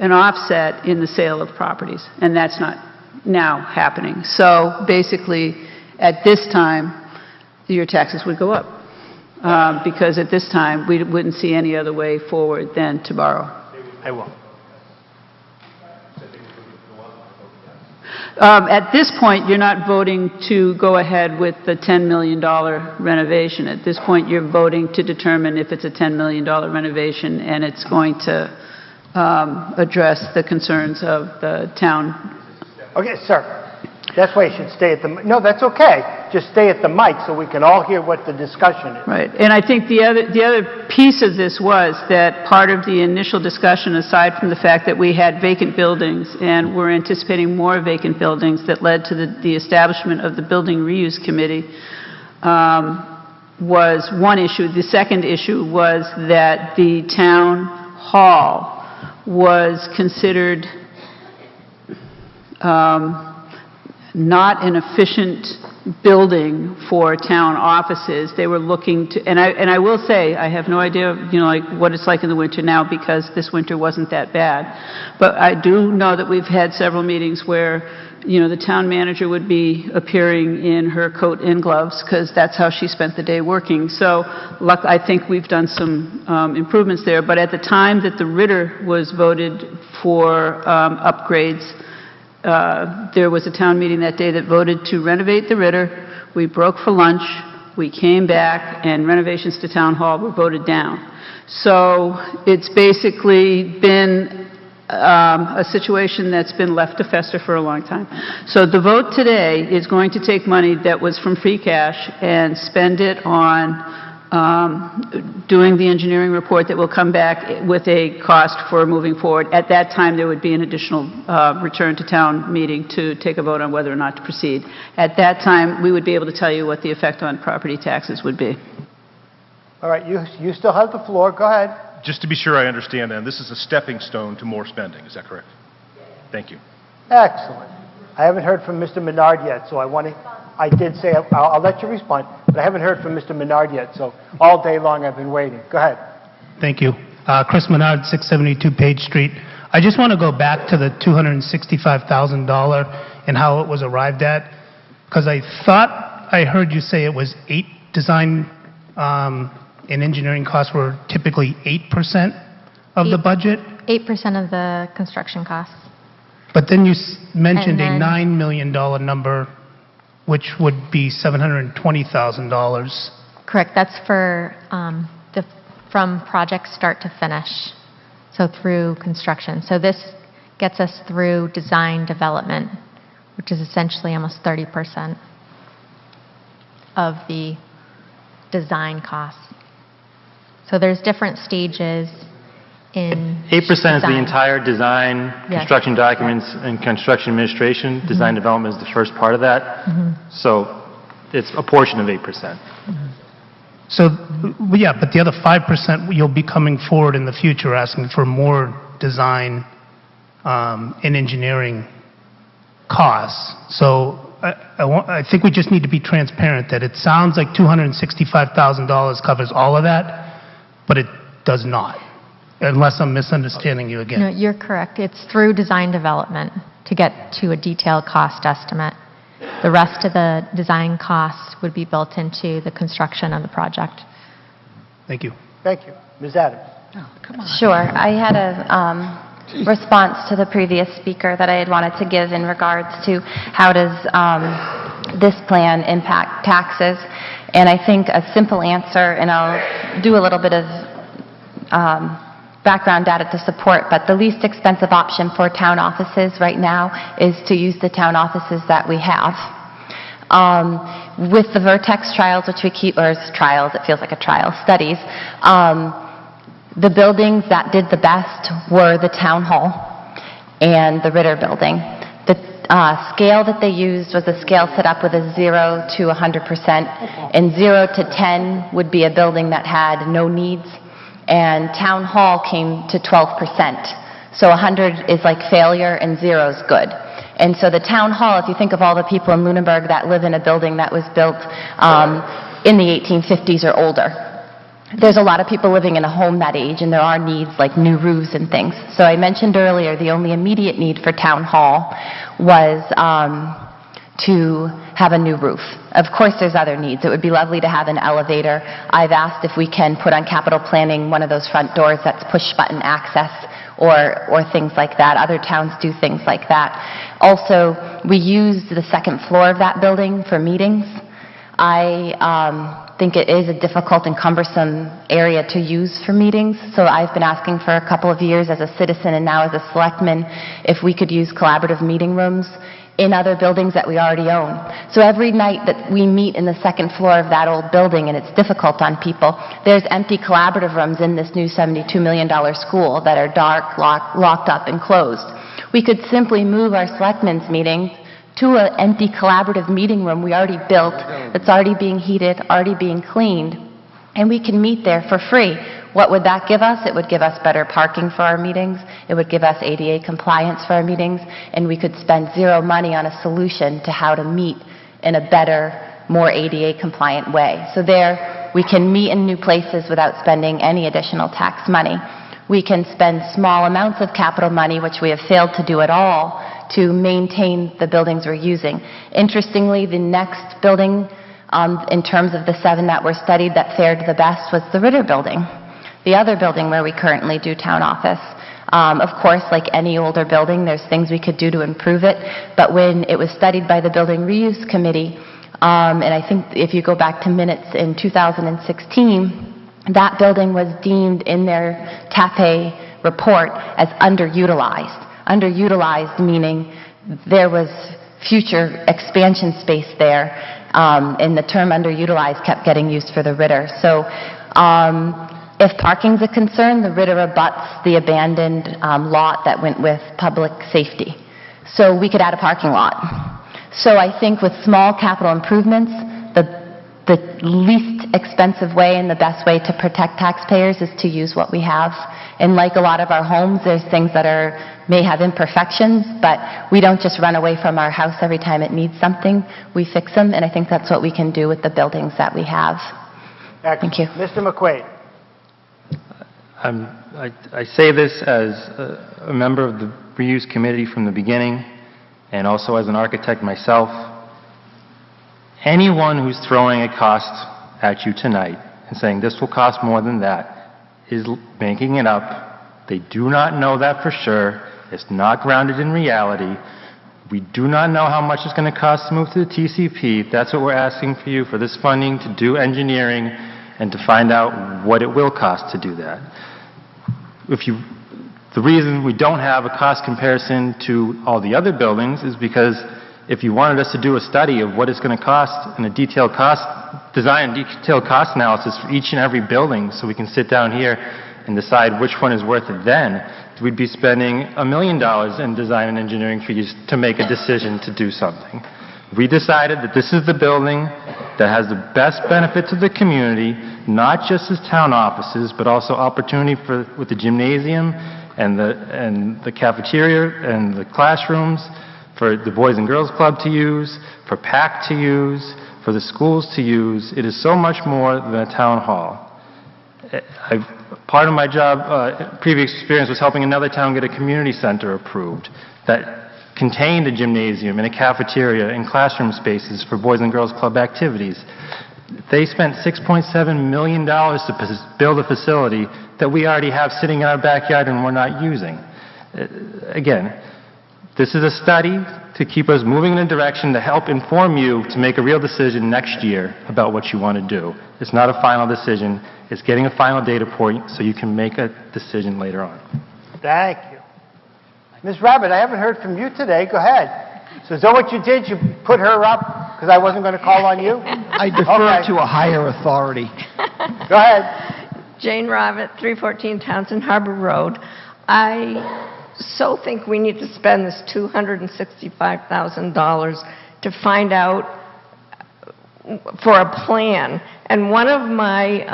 an offset in the sale of properties, and that's not now happening. So basically, at this time, your taxes would go up, because at this time, we wouldn't see any other way forward than to borrow. I will. At this point, you're not voting to go ahead with the $10 million renovation. At this point, you're voting to determine if it's a $10 million renovation, and it's going to address the concerns of the town. Okay, sir. That's why you should stay at the, no, that's okay. Just stay at the mic so we can all hear what the discussion is. Right. And I think the other piece of this was that part of the initial discussion, aside from the fact that we had vacant buildings and we're anticipating more vacant buildings, that led to the establishment of the Building Reuse Committee, was one issue. The second issue was that the town hall was considered not an efficient building for town offices. They were looking to, and I will say, I have no idea, like what it's like in the winter now, because this winter wasn't that bad. But I do know that we've had several meetings where, the town manager would be appearing in her coat and gloves, because that's how she spent the day working. So I think we've done some improvements there. But at the time that the Ritter was voted for upgrades, there was a town meeting that day that voted to renovate the Ritter. We broke for lunch. We came back, and renovations to Town Hall were voted down. So it's basically been a situation that's been left to fester for a long time. So the vote today is going to take money that was from free cash and spend it on doing the engineering report that will come back with a cost for moving forward. At that time, there would be an additional return to town meeting to take a vote on whether or not to proceed. At that time, we would be able to tell you what the effect on property taxes would be. All right, you still have the floor. Go ahead. Just to be sure I understand, then, this is a stepping stone to more spending. Is that correct? Thank you. Excellent. I haven't heard from Mr. Menard yet, so I did say I'll let you respond, but I haven't heard from Mr. Menard yet, so all day long I've been waiting. Go ahead. Thank you. Chris Menard, 672 Page Street. I just want to go back to the $265,000 and how it was arrived at, because I thought I heard you say it was 8 design and engineering costs were typically 8% of the budget? 8% of the construction costs. But then you mentioned a And then- $9 million number, which would be $720,000. Correct. That's for from project start to finish, so through construction. So this gets us through design development, which is essentially almost 30% of the design costs. So there's different stages in 8% is the design. entire design, Yes. construction documents, and construction administration. Design development is the first part of that. So it's a portion of 8%. So, yeah, but the other 5%, you'll be coming forward in the future asking for more design and engineering costs. So I think we just need to be transparent that it sounds like $265,000 covers all of that, but it does not, unless I'm misunderstanding you again. No, you're correct. It's through design development to get to a detailed cost estimate. The rest of the design costs would be built into the construction of the project. Thank you. Thank you. Ms. Adams. Sure. I had a response to the previous speaker that I had wanted to give in regards to how does this plan impact taxes. And I think a simple answer, and I'll do a little bit of background data to support, but the least expensive option for town offices right now is to use the town offices that we have. With the Vertex trials, which we keep, or trials, it feels like a trial, studies, the buildings that did the best were the town hall and the Ritter building. The scale that they used was a scale set up with a 0 to 100%, and 0 to 10 would be a building that had no needs, and town hall came to 12%. So 100 is like failure and 0 is good. And so the town hall, if you think of all the people in Lunenburg that live in a building that was built in the 1850s or older, there's a lot of people living in a home that age, and there are needs like new roofs and things. So I mentioned earlier the only immediate need for town hall was to have a new roof. Of course, there's other needs. It would be lovely to have an elevator. I've asked if we can put on capital planning one of those front doors that's push-button access or things like that. Other towns do things like that. Also, we use the second floor of that building for meetings. I think it is a difficult and cumbersome area to use for meetings, so I've been asking for a couple of years as a citizen and now as a selectman if we could use collaborative meeting rooms in other buildings that we already own. So every night that we meet in the second floor of that old building, and it's difficult on people, there's empty collaborative rooms in this new $72 million school that are dark, locked up, and closed. We could simply move our selectmen's meetings to an empty collaborative meeting room we already built, that's already being heated, already being cleaned, and we can meet there for free. What would that give us? It would give us better parking for our meetings. It would give us ADA compliance for our meetings, and we could spend zero money on a solution to how to meet in a better, more ADA compliant way. So there, we can meet in new places without spending any additional tax money. We can spend small amounts of capital money, which we have failed to do at all, to maintain the buildings we're using. Interestingly, the next building in terms of the 7 that were studied that fared the best was the Ritter Building, the other building where we currently do town office. Of course, like any older building, there's things we could do to improve it, but when it was studied by the Building Reuse Committee, and I think if you go back to minutes in 2016, that building was deemed in their TAPE report as underutilized. Underutilized meaning there was future expansion space there, and the term underutilized kept getting used for the Ritter. So if parking's a concern, the Ritter abuts the abandoned lot that went with public safety. So we could add a parking lot. So I think with small capital improvements, the least expensive way and the best way to protect taxpayers is to use what we have. And like a lot of our homes, there's things that may have imperfections, but we don't just run away from our house every time it needs something. We fix them, and I think that's what we can do with the buildings that we have. Excellent. Thank you. Mr. McQuaid. I say this as a member of the reuse committee from the beginning, and also as an architect myself. Anyone who's throwing a cost at you tonight and saying this will cost more than that is making it up. They do not know that for sure. It's not grounded in reality. We do not know how much it's going to cost to move to the TCP. That's what we're asking for you, for this funding to do engineering and to find out what it will cost to do that. The reason we don't have a cost comparison to all the other buildings is because if you wanted us to do a study of what it's going to cost and a detailed cost, design and detailed cost analysis for each and every building so we can sit down here and decide which one is worth it, then we'd be spending $1 million in design and engineering fees to make a decision to do something. We decided that this is the building that has the best benefit to the community, not just as town offices, but also opportunity with the gymnasium and the cafeteria and the classrooms, for the Boys and Girls Club to use, for PAC to use, for the schools to use. It is so much more than a town hall. Part of my job, previous experience, was helping another town get a community center approved that contained a gymnasium and a cafeteria and classroom spaces for Boys and Girls Club activities. They spent $6.7 million to build a facility that we already have sitting in our backyard and we're not using. Again, this is a study to keep us moving in a direction to help inform you to make a real decision next year about what you want to do. It's not a final decision. It's getting a final data point so you can make a decision later on. Thank you. Ms. Rabbit, I haven't heard from you today. Go ahead. So is that what you did? You put her up because I wasn't going to call on you? I defer to a higher authority. Go ahead. Jane Rabbit, 314 Townsend Harbor Road. I so think we need to spend this $265,000 to find out for a plan. And one of my,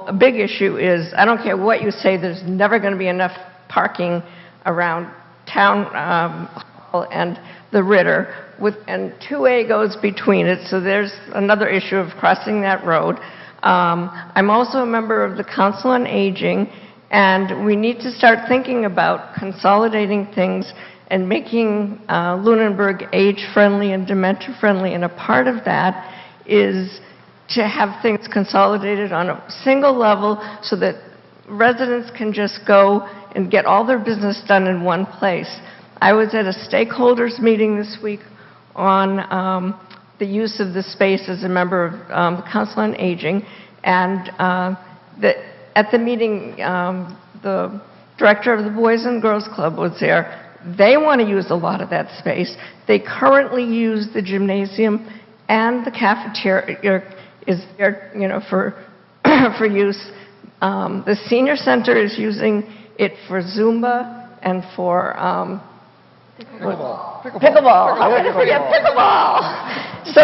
a big issue is, I don't care what you say, there's never going to be enough parking around town hall and the Ritter, and 2A goes between it, so there's another issue of crossing that road. I'm also a member of the Council on Aging, and we need to start thinking about consolidating things and making Lunenburg age-friendly and dementia-friendly, and a part of that is to have things consolidated on a single level so that residents can just go and get all their business done in one place. I was at a stakeholders meeting this week on the use of the space as a member of the Council on Aging, and at the meeting, the director of the Boys and Girls Club was there. They want to use a lot of that space. They currently use the gymnasium, and the cafeteria is there, for for use. The senior center is using it for Zumba and for pickleball. I'm going to forget pickleball. So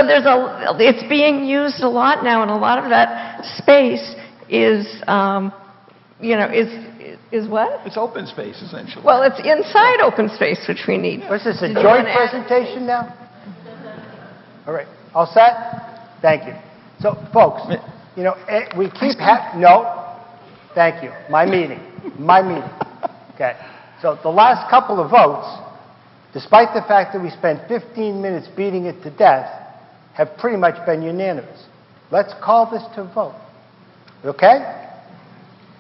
it's being used a lot now, and a lot of that space is, is what? It's open space, essentially. Well, it's inside open space, which we need. What's this, a joint presentation now? All right, all set? Thank you. So, folks, we keep no, thank you, my meeting. Okay, so the last couple of votes, despite the fact that we spent 15 minutes beating it to death, have pretty much been unanimous. Let's call this to vote, okay?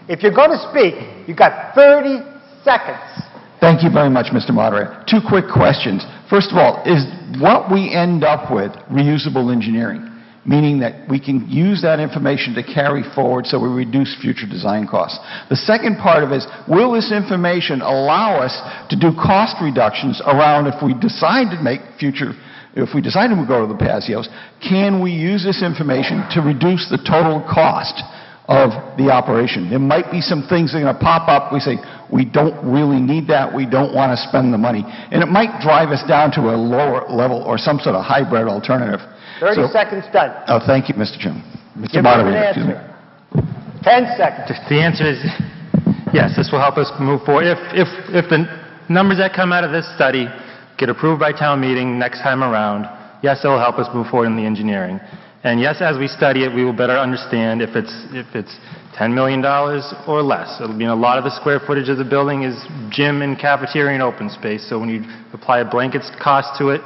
If you're going to speak, you've got 30 seconds. Thank you very much, Mr. Moderator. Two quick questions. First of all, is what we end up with reusable engineering, meaning that we can use that information to carry forward so we reduce future design costs? The second part of it is, will this information allow us to do cost reductions around if we decide to make if we decide to go to the patios, can we use this information to reduce the total cost of the operation? There might be some things that are going to pop up. We say, we don't really need that. We don't want to spend the money. And it might drive us down to a lower level or some sort of hybrid alternative. 30 seconds done. Oh, thank you, Mr. Chairman. Mr. Give me Moderator, an excuse me. answer. 10 seconds. The answer is yes, this will help us move forward. If the numbers that come out of this study get approved by town meeting next time around, yes, it will help us move forward in the engineering. And yes, as we study it, we will better understand if it's $10 million or less. It'll mean a lot of the square footage of the building is gym and cafeteria and open space. So when you apply a blanket cost to it,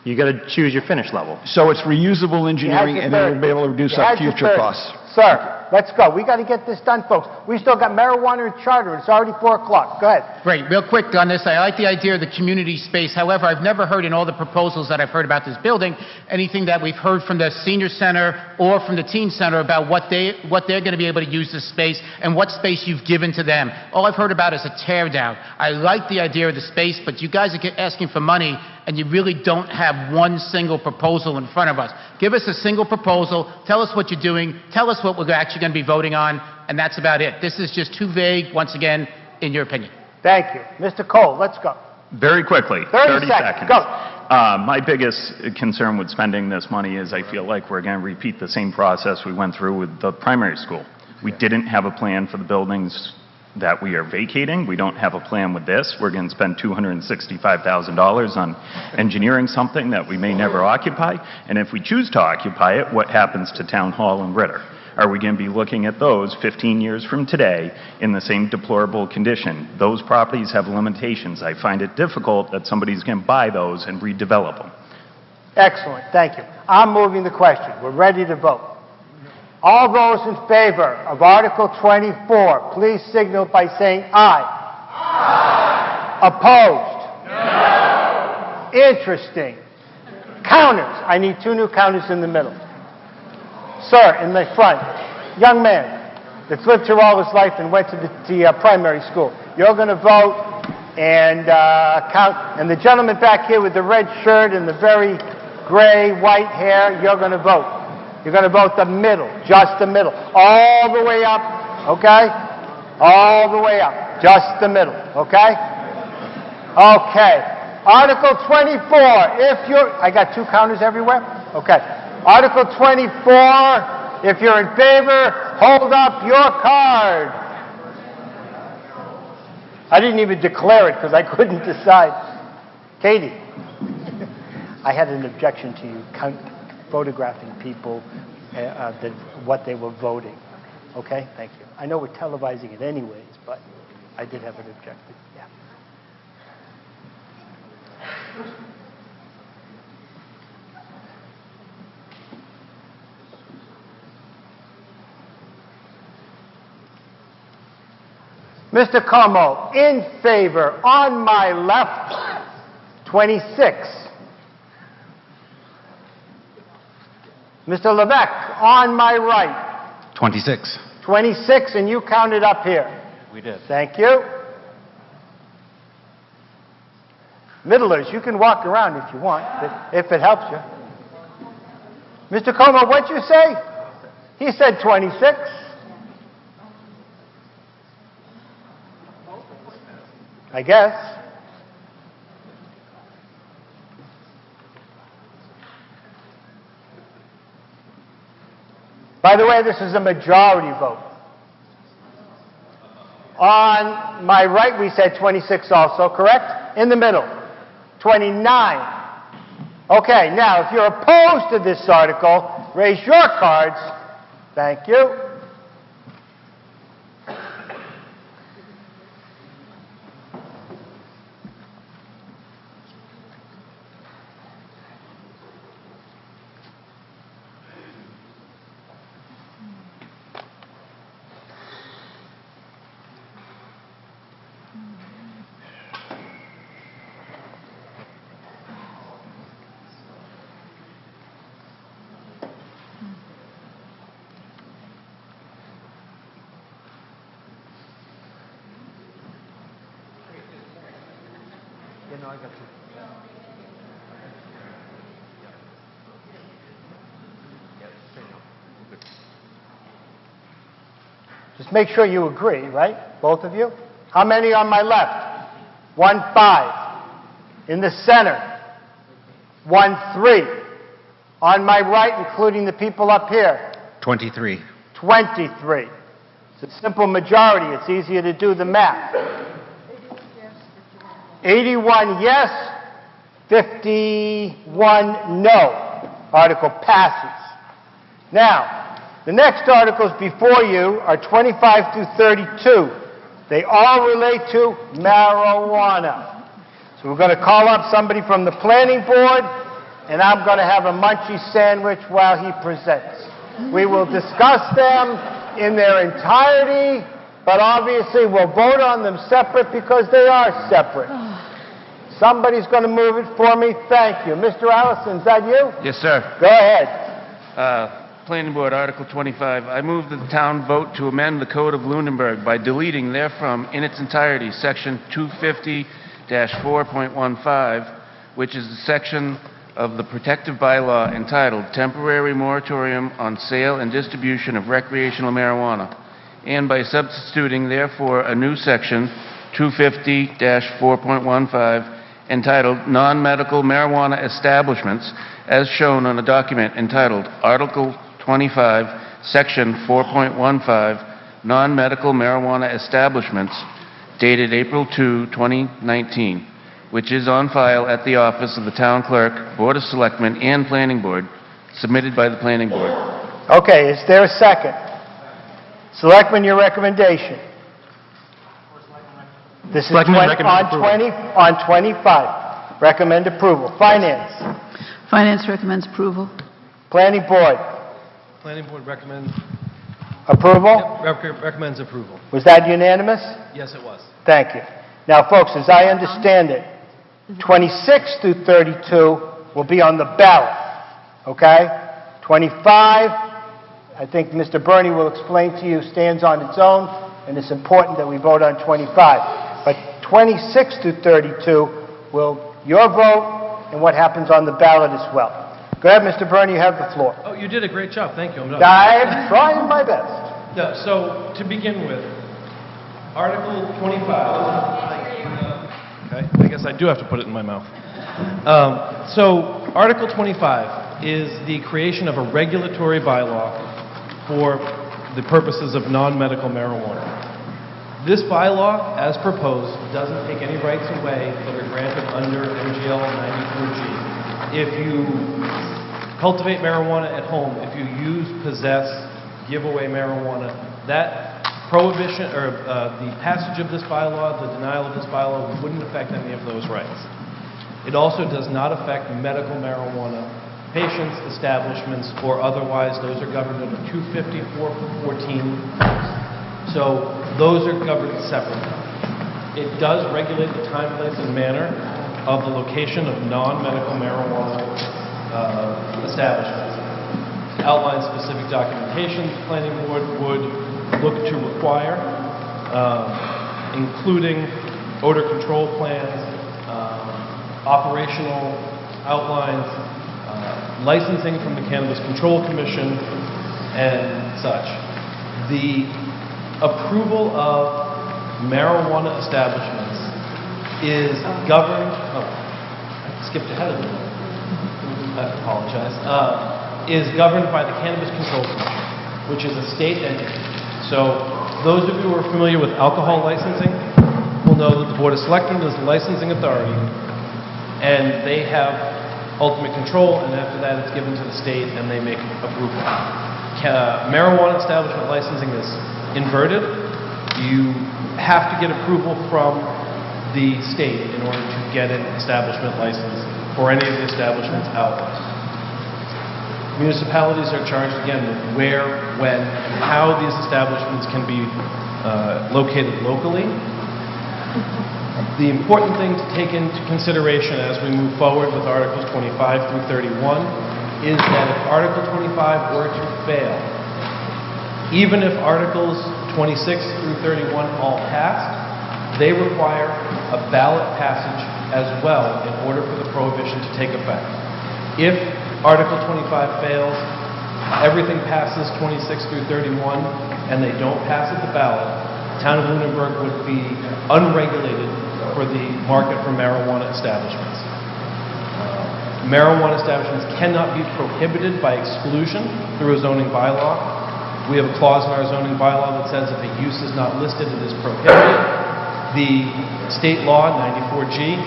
you got to choose your finish level. So it's reusable engineering, and it will be able to reduce our future costs. Sir, let's go. We got to get this done, folks. We still got marijuana and charter. It's already 4 o'clock. Go ahead. Great. Real quick on this, I like the idea of the community space. However, I've never heard in all the proposals that I've heard about this building anything that we've heard from the senior center or from the teen center about what they're going to be able to use this space and what space you've given to them. All I've heard about is a tear down. I like the idea of the space, but you guys are asking for money and you really don't have one single proposal in front of us. Give us a single proposal, tell us what you're doing, tell us what we're actually going to be voting on, and that's about it. This is just too vague, once again, in your opinion. Thank you. Mr. Cole, let's go. Very quickly, 30 seconds. Go. My biggest concern with spending this money is I feel like we're going to repeat the same process we went through with the primary school. We didn't have a plan for the buildings that we are vacating. We don't have a plan with this. We're going to spend $265,000 on engineering something that we may never occupy. And if we choose to occupy it, what happens to Town Hall and Ritter? Are we going to be looking at those 15 years from today in the same deplorable condition? Those properties have limitations. I find it difficult that somebody's going to buy those and redevelop them. Excellent. Thank you. I'm moving the question. We're ready to vote. All those in favor of Article 24, please signal by saying aye. Aye. Opposed? No. Interesting. Counters. I need 2 new counters in the middle. Sir, in the front, young man that's lived here all his life and went to the primary school. You're going to vote and count. And the gentleman back here with the red shirt and the very gray, white hair, you're going to vote. You're going to vote the middle, just the middle. All the way up, okay? All the way up, just the middle, okay? Okay. Article 24, if you're... I got 2 counters everywhere? Okay. Article 24, if you're in favor, hold up your card. I didn't even declare it because I couldn't decide. Katie. I had an objection to you photographing people, what they were voting. Okay? Thank you. I know we're televising it anyways, but I did have an objection. Yeah. Mr. Como, in favor. On my left, 26. Mr. Levesque, on my right, 26. 26, and you counted up here. We did. Thank you. Middlers, you can walk around if you want, if it helps you. Mr. Como, what'd you say? He said 26. I guess. By the way, this is a majority vote. On my right, we said 26 also, correct? In the middle, 29. Okay, now, if you're opposed to this article, raise your cards. Thank you. Just make sure you agree, right? Both of you? How many on my left? 1, 5. In the center? 1, 3. On my right, including the people up here? 23. 23. It's a simple majority. It's easier to do the math. 81 yes, 51 no. Article passes. Now, the next articles before you are 25 through 32. They all relate to marijuana. So we're going to call up somebody from the planning board, and I'm going to have a munchy sandwich while he presents. We will discuss them in their entirety, but obviously we'll vote on them separate because they are separate. Somebody's going to move it for me. Thank you. Mr. Allison, is that you? Yes, sir. Go ahead. Planning Board, Article 25. I move that the town vote to amend the Code of Lunenburg by deleting therefrom in its entirety Section 250-4.15, which is the section of the protective bylaw entitled Temporary Moratorium on Sale and Distribution of Recreational Marijuana, and by substituting therefore a new Section 250-4.15 entitled Non-Medical Marijuana Establishments, as shown on a document entitled Article 25, Section 4.15, Non-Medical Marijuana Establishments, dated April 2, 2019, which is on file at the office of the Town Clerk, Board of Selectmen, and Planning Board, submitted by the Planning Board. Okay, is there a second? Selectmen, your recommendation. This is on 25. Recommend approval. Finance. Finance recommends approval. Planning Board. Planning Board recommends... Approval? Yep, recommends approval. Was that unanimous? Yes, it was. Thank you. Now, folks, as I understand it, 26 through 32 will be on the ballot, okay? 25, I think Mr. Burney will explain to you, stands on its own, and it's important that we vote on 25. But 26 through 32 will, your vote and what happens on the ballot as well. Go ahead, Mr. Burney, you have the floor. Oh, you did a great job. Thank you. I'm done. I'm trying my best. No, so, to begin with, Article 25. Okay, I guess I do have to put it in my mouth. So, Article 25 is the creation of a regulatory bylaw for the purposes of non-medical marijuana. This bylaw, as proposed, doesn't take any rights away that are granted under MGL 94G. if you cultivate marijuana at home, if you use, possess, give away marijuana, that prohibition, or the passage of this bylaw, the denial of this bylaw, wouldn't affect any of those rights. It also does not affect medical marijuana patients, establishments, or otherwise. Those are governed under 254.14. So those are governed separately. It does regulate the time, place, and manner of the location of non-medical marijuana establishments. Outline specific documentation the planning board would look to require, including odor control plans, operational outlines, licensing from the Cannabis Control Commission, and such. The approval of marijuana establishments is governed, I skipped ahead of it, I apologize, is governed by the Cannabis Control Commission, which is a state entity. So those of you who are familiar with alcohol licensing will know that the Board of Selectmen is the licensing authority, and they have ultimate control, and after that it's given to the state and they make approval. Marijuana establishment licensing is inverted. You have to get approval from the state in order to get an establishment license for any of the establishments out there. Municipalities are charged again with where, when, and how these establishments can be located locally. The important thing to take into consideration as we move forward with Articles 25 through 31 is that if Article 25 were to fail, even if Articles 26 through 31 all passed, they require a ballot passage as well in order for the prohibition to take effect. If Article 25 fails, everything passes 26 through 31, and they don't pass at the ballot, the town of Lunenburg would be unregulated for the market for marijuana establishments. Marijuana establishments cannot be prohibited by exclusion through a zoning bylaw. We have a clause in our zoning bylaw that says if a use is not listed, it is prohibited. The state law, 94G,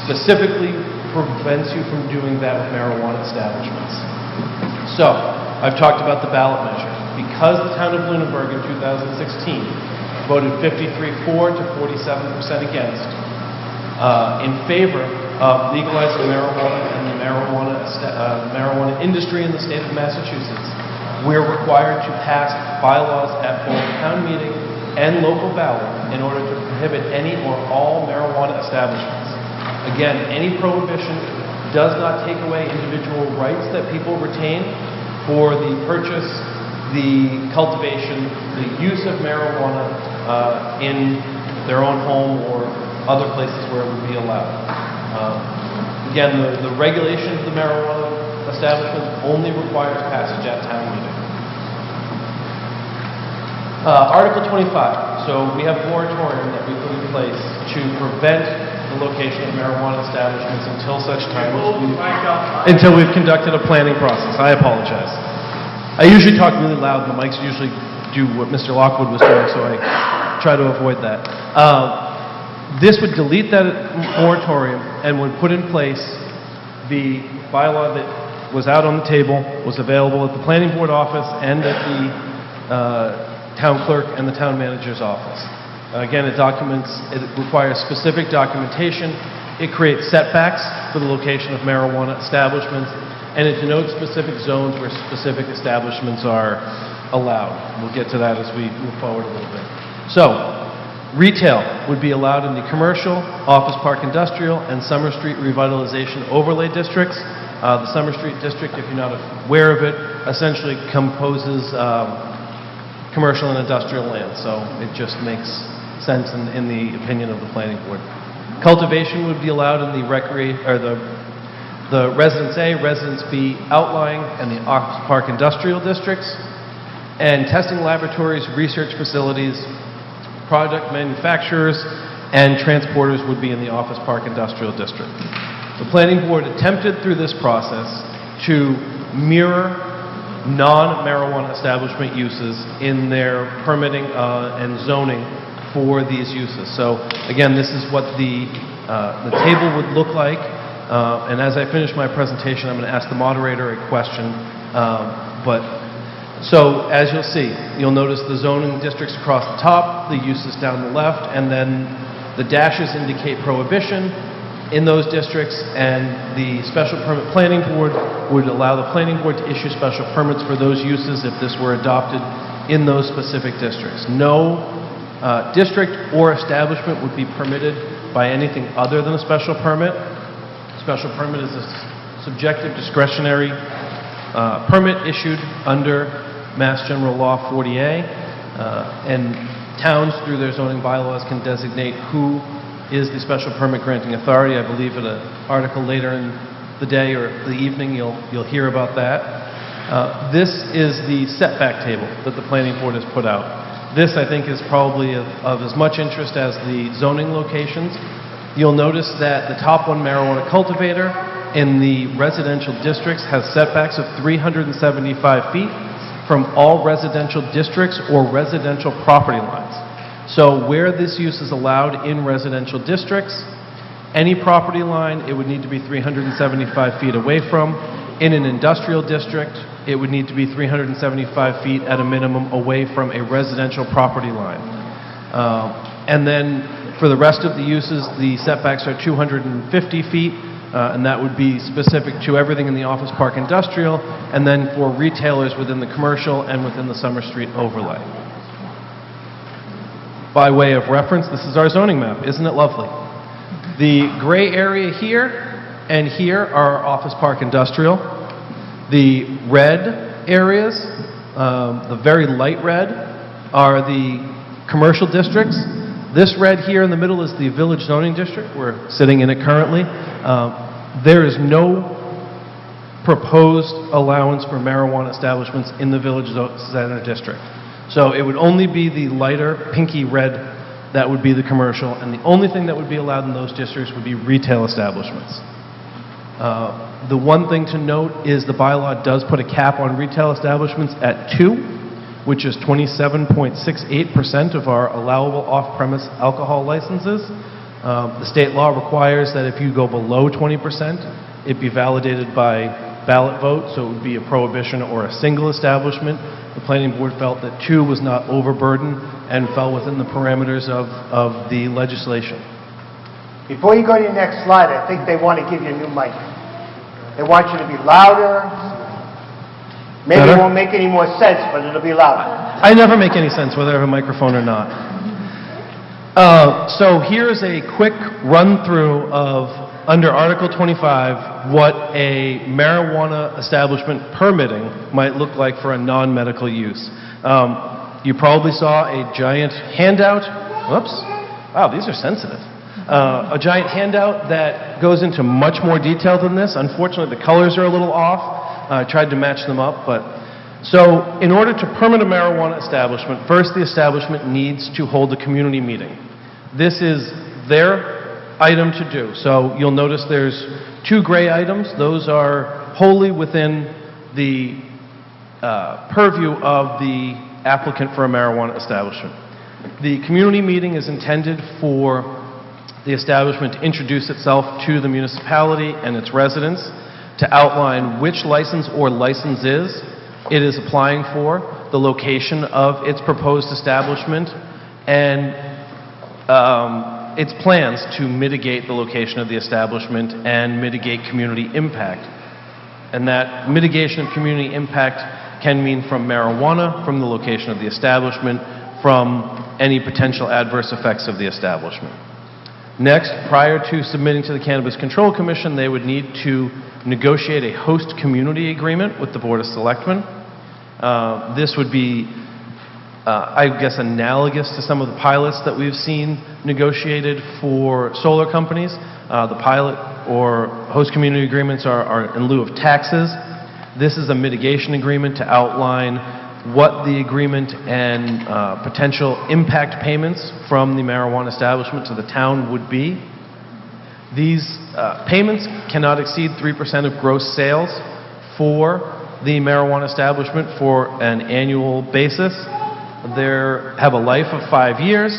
specifically prevents you from doing that with marijuana establishments. So, I've talked about the ballot measure. Because the town of Lunenburg in 2016 voted 53 for to 47% against, in favor of legalizing marijuana and the marijuana industry in the state of Massachusetts, we're required to pass bylaws at both town meeting and local ballot in order to prohibit any or all marijuana establishments. Again, any prohibition does not take away individual rights that people retain for the purchase, the cultivation, the use of marijuana in their own home or other places where it would be allowed. Again, the regulation of the marijuana establishment only requires passage at town meeting. Article 25. So we have a moratorium that we put in place to prevent the location of marijuana establishments until such time as we've conducted a planning process. I apologize. I usually talk really loud, and the mics usually do what Mr. Lockwood was doing, so I try to avoid that. This would delete that moratorium and would put in place the bylaw that was out on the table, was available at the planning board office and at the town clerk and the town manager's office. Again, it requires specific documentation. It creates setbacks for the location of marijuana establishments, and it denotes specific zones where specific establishments are allowed. We'll get to that as we move forward a little bit. So, retail would be allowed in the commercial, office park industrial, and Summer Street revitalization overlay districts. The Summer Street district, if you're not aware of it, essentially composes commercial and industrial land, so it just makes sense in the opinion of the planning board. Cultivation would be allowed in the Residence A, Residence B outlying, and the office park industrial districts. And testing laboratories, research facilities, product manufacturers, and transporters would be in the office park industrial district. The planning board attempted through this process to mirror non-marijuana establishment uses in their permitting and zoning for these uses. So again, this is what the table would look like And as I finish my presentation, I'm going to ask the moderator a question. So as you'll see, you'll notice the zoning districts across the top, the uses down the left, and then the dashes indicate prohibition in those districts, and the special permit planning board would allow the planning board to issue special permits for those uses if this were adopted in those specific districts. No district or establishment would be permitted by anything other than a special permit. Special permit is a subjective discretionary permit issued under Mass General Law 40A, and towns through their zoning bylaws can designate who is the special permit granting authority. I believe in an article later in the day or the evening you'll hear about that. This is the setback table that the planning board has put out. This, I think, is probably of as much interest as the zoning locations. You'll notice that the top one, marijuana cultivator, in the residential districts has setbacks of 375 feet from all residential districts or residential property lines. So where this use is allowed in residential districts, any property line, it would need to be 375 feet away from. In an industrial district, it would need to be 375 feet at a minimum away from a residential property line. And then for the rest of the uses, the setbacks are 250 feet, and that would be specific to everything in the office park industrial, and then for retailers within the commercial and within the Summer Street overlay. By way of reference, this is our zoning map. Isn't it lovely? The gray area here and here are office park industrial. The red areas, the very light red, are the commercial districts. This red here in the middle is the village zoning district. We're sitting in it currently. There is no proposed allowance for marijuana establishments in the village center district. So it would only be the lighter pinky red that would be the commercial, and the only thing that would be allowed in those districts would be retail establishments. The one thing to note is the bylaw does put a cap on retail establishments at 2, which is 27.68% of our allowable off-premise alcohol licenses. The state law requires that if you go below 20%, it be validated by ballot vote, so it would be a prohibition or a single establishment. The planning board felt that 2 was not overburdened and fell within the parameters of the legislation. Before you go to your next slide, I think they want to give you a new mic. They want you to be louder. Maybe it won't make any more sense, but it'll be louder. I never make any sense whether I have a microphone or not. So here's a quick run-through of, under Article 25, what a marijuana establishment permitting might look like for a non-medical use. You probably saw a giant handout. Whoops. Wow, these are sensitive. A giant handout that goes into much more detail than this. Unfortunately, the colors are a little off. I tried to match them up, but... So, in order to permit a marijuana establishment, first the establishment needs to hold a community meeting. This is their item to do. So, you'll notice there's 2 gray items. Those are wholly within the purview of the applicant for a marijuana establishment. The community meeting is intended for the establishment to introduce itself to the municipality and its residents, to outline which license or licenses it is applying for, the location of its proposed establishment, and its plans to mitigate the location of the establishment and mitigate community impact. And that mitigation of community impact can mean from marijuana, from the location of the establishment, from any potential adverse effects of the establishment. Next, prior to submitting to the Cannabis Control Commission, they would need to negotiate a host community agreement with the Board of Selectmen. This would be, I guess, analogous to some of the pilots that we've seen negotiated for solar companies. The pilot or host community agreements are in lieu of taxes. This is a mitigation agreement to outline what the agreement and potential impact payments from the marijuana establishment to the town would be. These payments cannot exceed 3% of gross sales for the marijuana establishment for an annual basis. They have a life of 5 years,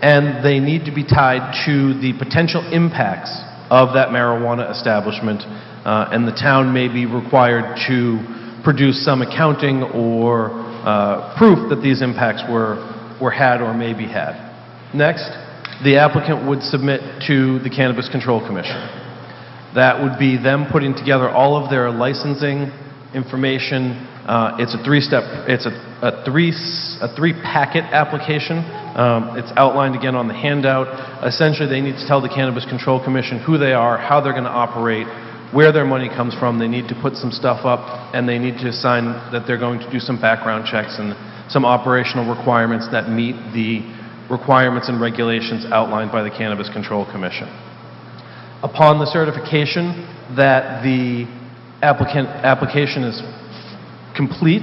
and they need to be tied to the potential impacts of that marijuana establishment, and the town may be required to produce some accounting or proof that these impacts were had or may be had. Next, the applicant would submit to the Cannabis Control Commission. That would be them putting together all of their licensing information. It's a three-packet application. It's outlined again on the handout. Essentially, they need to tell the Cannabis Control Commission who they are, how they're going to operate, where their money comes from. They need to put some stuff up, and they need to sign that they're going to do some background checks and some operational requirements that meet the requirements and regulations outlined by the Cannabis Control Commission. Upon the certification that the application is complete,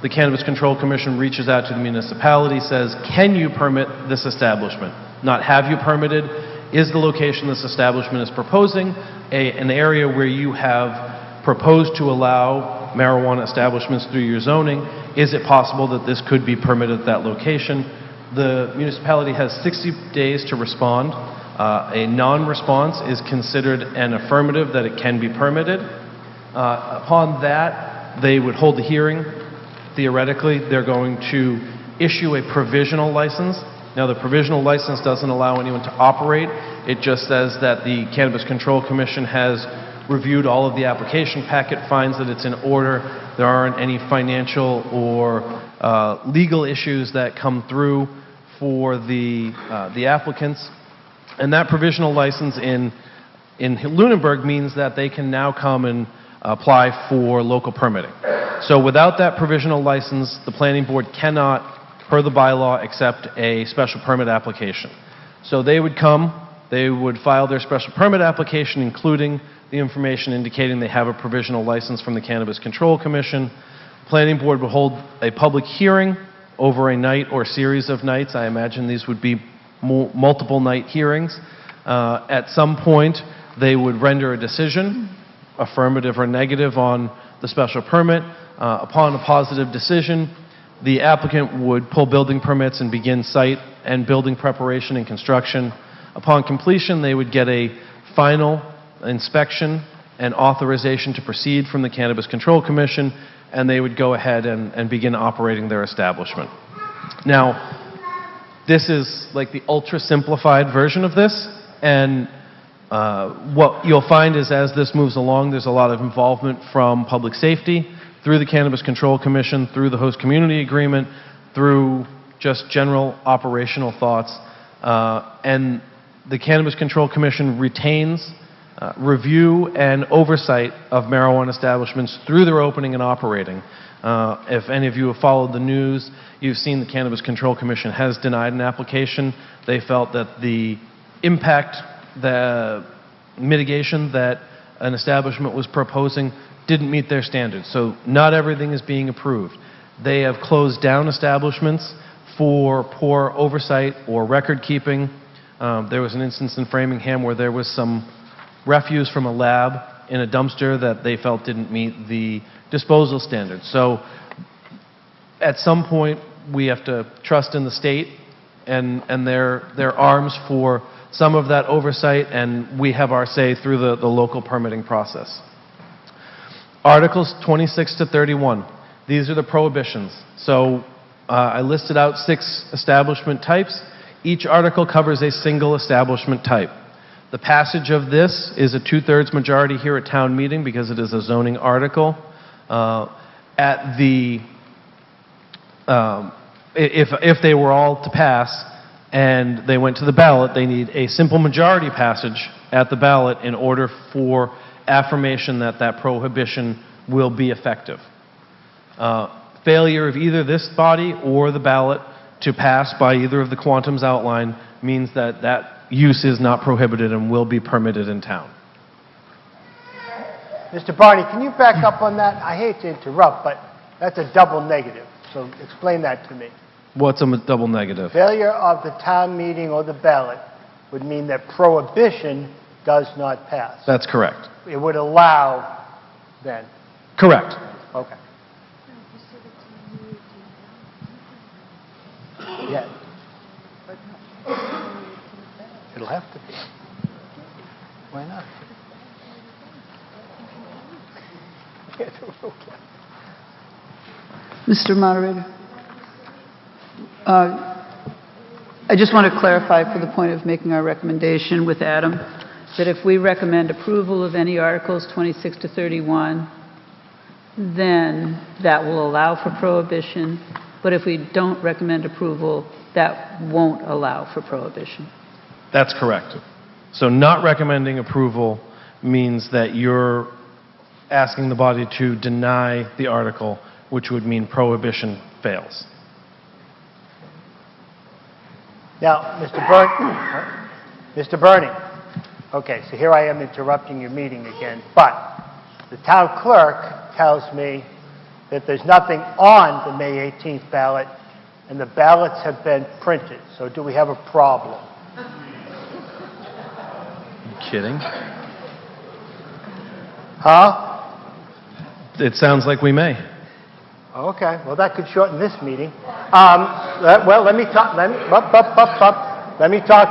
the Cannabis Control Commission reaches out to the municipality, says, can you permit this establishment? Not have you permitted. Is the location this establishment is proposing an area where you have proposed to allow marijuana establishments through your zoning? Is it possible that this could be permitted at that location? The municipality has 60 days to respond. A non-response is considered an affirmative that it can be permitted. Upon that, they would hold the hearing. Theoretically, they're going to issue a provisional license. Now, the provisional license doesn't allow anyone to operate. It just says that the Cannabis Control Commission has reviewed all of the application packet, finds that it's in order. There aren't any financial or legal issues that come through for the applicants. And that provisional license in Lunenburg means that they can now come and apply for local permitting. So without that provisional license, the planning board cannot, per the bylaw, accept a special permit application. So they would come, they would file their special permit application, including the information indicating they have a provisional license from the Cannabis Control Commission. Planning board would hold a public hearing over a night or series of nights. I imagine these would be multiple night hearings. At some point, they would render a decision, affirmative or negative, on the special permit. Upon a positive decision, the applicant would pull building permits and begin site and building preparation and construction. Upon completion, they would get a final inspection and authorization to proceed from the Cannabis Control Commission, and they would go ahead and begin operating their establishment. Now, this is like the ultra-simplified version of this, and what you'll find is as this moves along, there's a lot of involvement from public safety, through the Cannabis Control Commission, through the host community agreement, through just general operational thoughts. And the Cannabis Control Commission retains review and oversight of marijuana establishments through their opening and operating. If any of you have followed the news, you've seen the Cannabis Control Commission has denied an application. They felt that the impact, the mitigation that an establishment was proposing didn't meet their standards. So not everything is being approved. They have closed down establishments for poor oversight or record keeping. There was an instance in Framingham where there was some refuse from a lab in a dumpster that they felt didn't meet the disposal standards. So at some point, we have to trust in the state and their arms for some of that oversight, and we have our say through the local permitting process. Articles 26 to 31. These are the prohibitions. So I listed out 6 establishment types. Each article covers a single establishment type. The passage of this is a 2/3 majority here at town meeting because it is a zoning article. If they were all to pass and they went to the ballot, they need a simple majority passage at the ballot in order for affirmation that that prohibition will be effective. Failure of either this body or the ballot to pass by either of the quantums outlined means that that use is not prohibited and will be permitted in town. Mr. Barney, can you back up on that? I hate to interrupt, but that's a double negative. So explain that to me. What's a double negative? Failure of the town meeting or the ballot would mean that prohibition does not pass. That's correct. It would allow then. Correct. Okay. Yeah. It'll have to be. Why not? Mr. Moderator, I just want to clarify for the point of making our recommendation with Adam, that if we recommend approval of any Articles 26 to 31, then that will allow for prohibition, but if we don't recommend approval, that won't allow for prohibition. That's correct. So not recommending approval means that you're asking the body to deny the article, which would mean prohibition fails. Now, Mr. Bernie, okay, so here I am interrupting your meeting again, but the town clerk tells me that there's nothing on the May 18th ballot, and the ballots have been printed. So do we have a problem? Kidding? Huh? It sounds like we may. Okay, well, that could shorten this meeting. Well, let me talk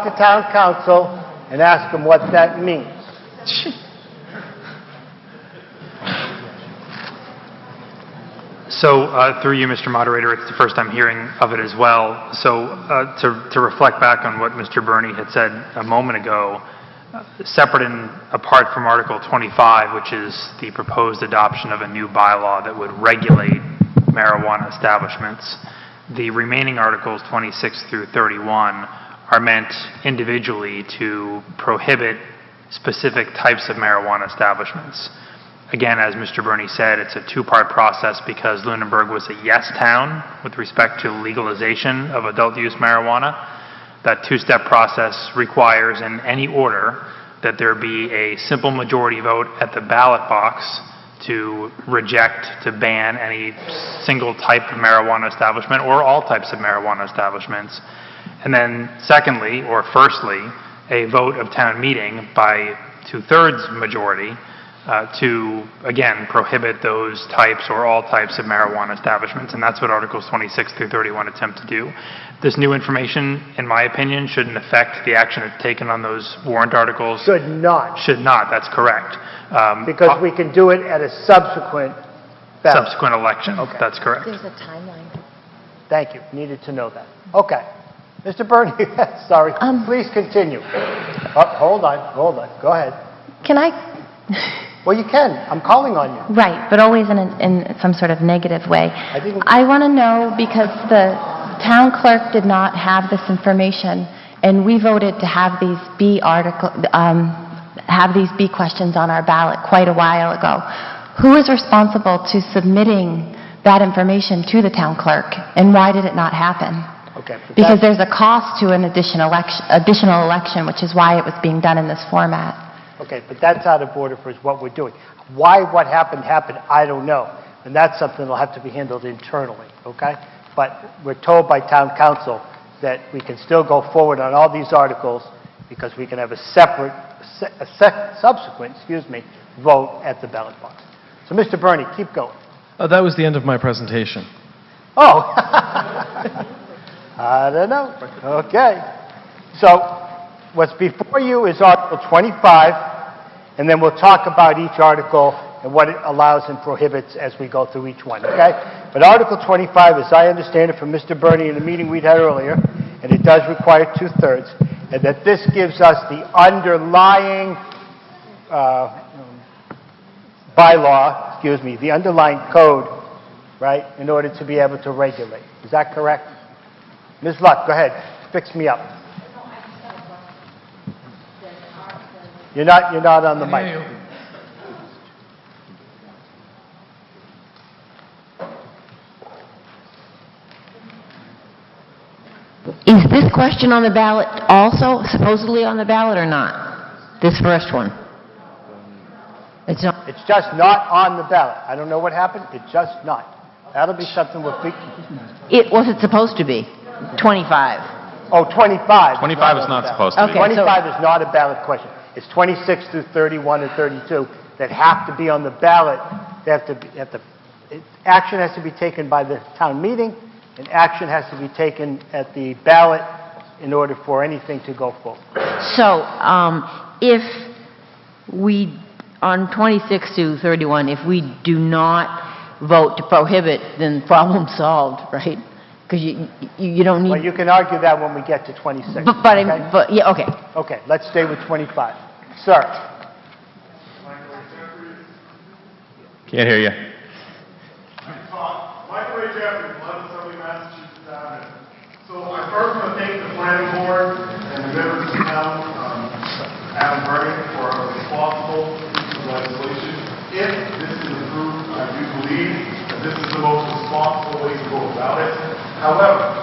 to town council and ask them what that means. So, through you, Mr. Moderator, it's the first I'm hearing of it as well. So, to reflect back on what Mr. Burney had said a moment ago, separate and apart from Article 25, which is the proposed adoption of a new bylaw that would regulate marijuana establishments, the remaining Articles 26 through 31 are meant individually to prohibit specific types of marijuana establishments. Again, as Mr. Burney said, it's a two-part process because Lunenburg was a yes town with respect to legalization of adult-use marijuana. That two-step process requires, in any order, that there be a simple majority vote at the ballot box to reject, to ban any single type of marijuana establishment or all types of marijuana establishments. And then secondly, or firstly, a vote of town meeting by two-thirds majority to, again, prohibit those types or all types of marijuana establishments, and that's what Articles 26 through 31 attempt to do. This new information, in my opinion, shouldn't affect the action taken on those warrant articles. Should not. Should not, that's correct. Because we can do it at a subsequent ballot. Subsequent election, Okay. That's correct. There's a timeline. Thank you. Needed to know that. Okay. Mr. Bernie, sorry. Please continue. Hold on. Go ahead. Can I? Well, you can. I'm calling on you. Right, but always in some sort of negative way. I want to know, because the town clerk did not have this information, and we voted to have these B questions on our ballot quite a while ago. Who is responsible to submitting that information to the town clerk, and why did it not happen? Okay. Because there's a cost to an additional election, which is why it was being done in this format. Okay, but that's out of order for what we're doing. Why what happened, I don't know. And that's something that'll have to be handled internally, okay? But we're told by town council that we can still go forward on all these articles because we can have a subsequent vote at the ballot box. So, Mr. Bernie, keep going. That was the end of my presentation. Oh, I don't know. Okay. So, what's before you is Article 25, and then we'll talk about each article and what it allows and prohibits as we go through each one, okay? But Article 25, as I understand it from Mr. Bernie in the meeting we'd had earlier, and it does require two-thirds, and that this gives us the underlying bylaw, the underlying code, right, in order to be able to regulate. Is that correct? Ms. Luck, go ahead. Fix me up. You're not on the mic. Is this question on the ballot also supposedly on the ballot or not? This first one? It's not. It's just not on the ballot. I don't know what happened. It's just not. That'll be something we'll fix. It wasn't supposed to be. 25. Oh, 25. 25 is not supposed to be. 25 is not a ballot question. It's 26 through 31 and 32 that have to be on the ballot. Action has to be taken by the town meeting, and action has to be taken at the ballot in order for anything to go forward. So, if on 26 to 31, if we do not vote to prohibit, then problem solved, right? Because you don't need... Well, you can argue that when we get to 26. But yeah, okay. Okay, let's stay with 25. Sir? Can't hear you. Michael Ray Jeffries, 1170 Massachusetts Avenue. So I first want to thank the planning board and the members of the town, Adam Bernie, for a responsible piece of legislation. If this is approved, I do believe that this is the most responsible way to go about it. However,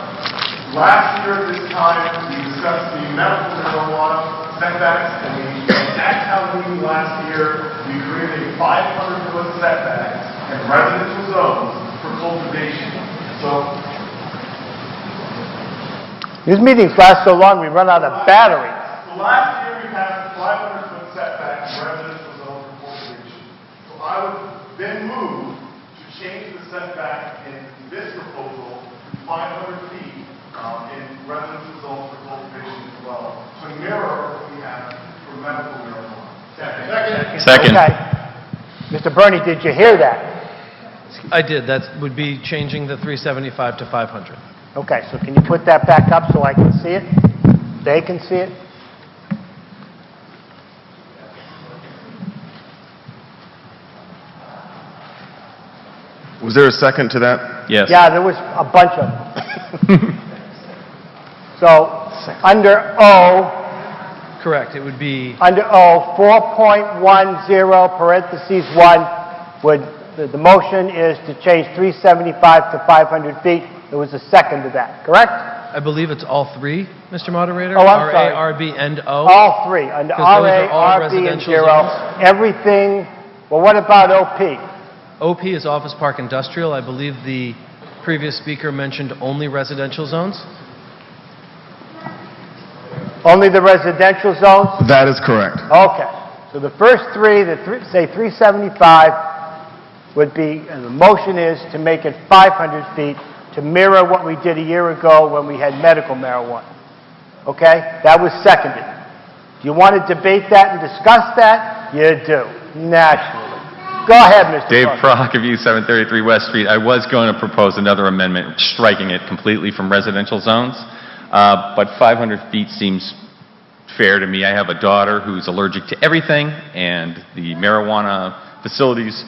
last year at this time, we discussed the medical marijuana setbacks, and at town meeting last year, we created a 500-foot setback in residential zones for cultivation. So These meetings last so long, we run out of battery. So last year, we passed a 500-foot setback in residential zones for cultivation. So I would then move to change the setback in this proposal to 500 feet in residential zones for cultivation as well, to mirror what we have for medical marijuana. Second. Okay. Mr. Bernie, did you hear that? I did. That would be changing the 375 to 500. Okay, so can you put that back up so I can see it? They can see it? Was there a second to that? Yes. Yeah, there was a bunch of them. So, under O, Correct. It would be... under O, 4.10 parentheses 1, would, the motion is to change 375 to 500 feet. There was a second to that, correct? I believe it's all three, Mr. Moderator? Oh, I'm sorry. RA, RB, and O? All three, under 'Cause those RA, are all RB, and residential 0. zones. Everything, well, what about OP? OP is Office Park Industrial. I believe the previous speaker mentioned only residential zones. Only the residential zones? That is correct. Okay. So the first three, say 375, would be, and the motion is to make it 500 feet to mirror what we did a year ago when we had medical marijuana. Okay? That was seconded. Do you want to debate that and discuss that? You do. Naturally. Go ahead, Mr. Dave Clark. Prock of U 733 West Street. I was going to propose another amendment, striking it completely from residential zones, but 500 feet seems fair to me. I have a daughter who's allergic to everything, and the marijuana facilities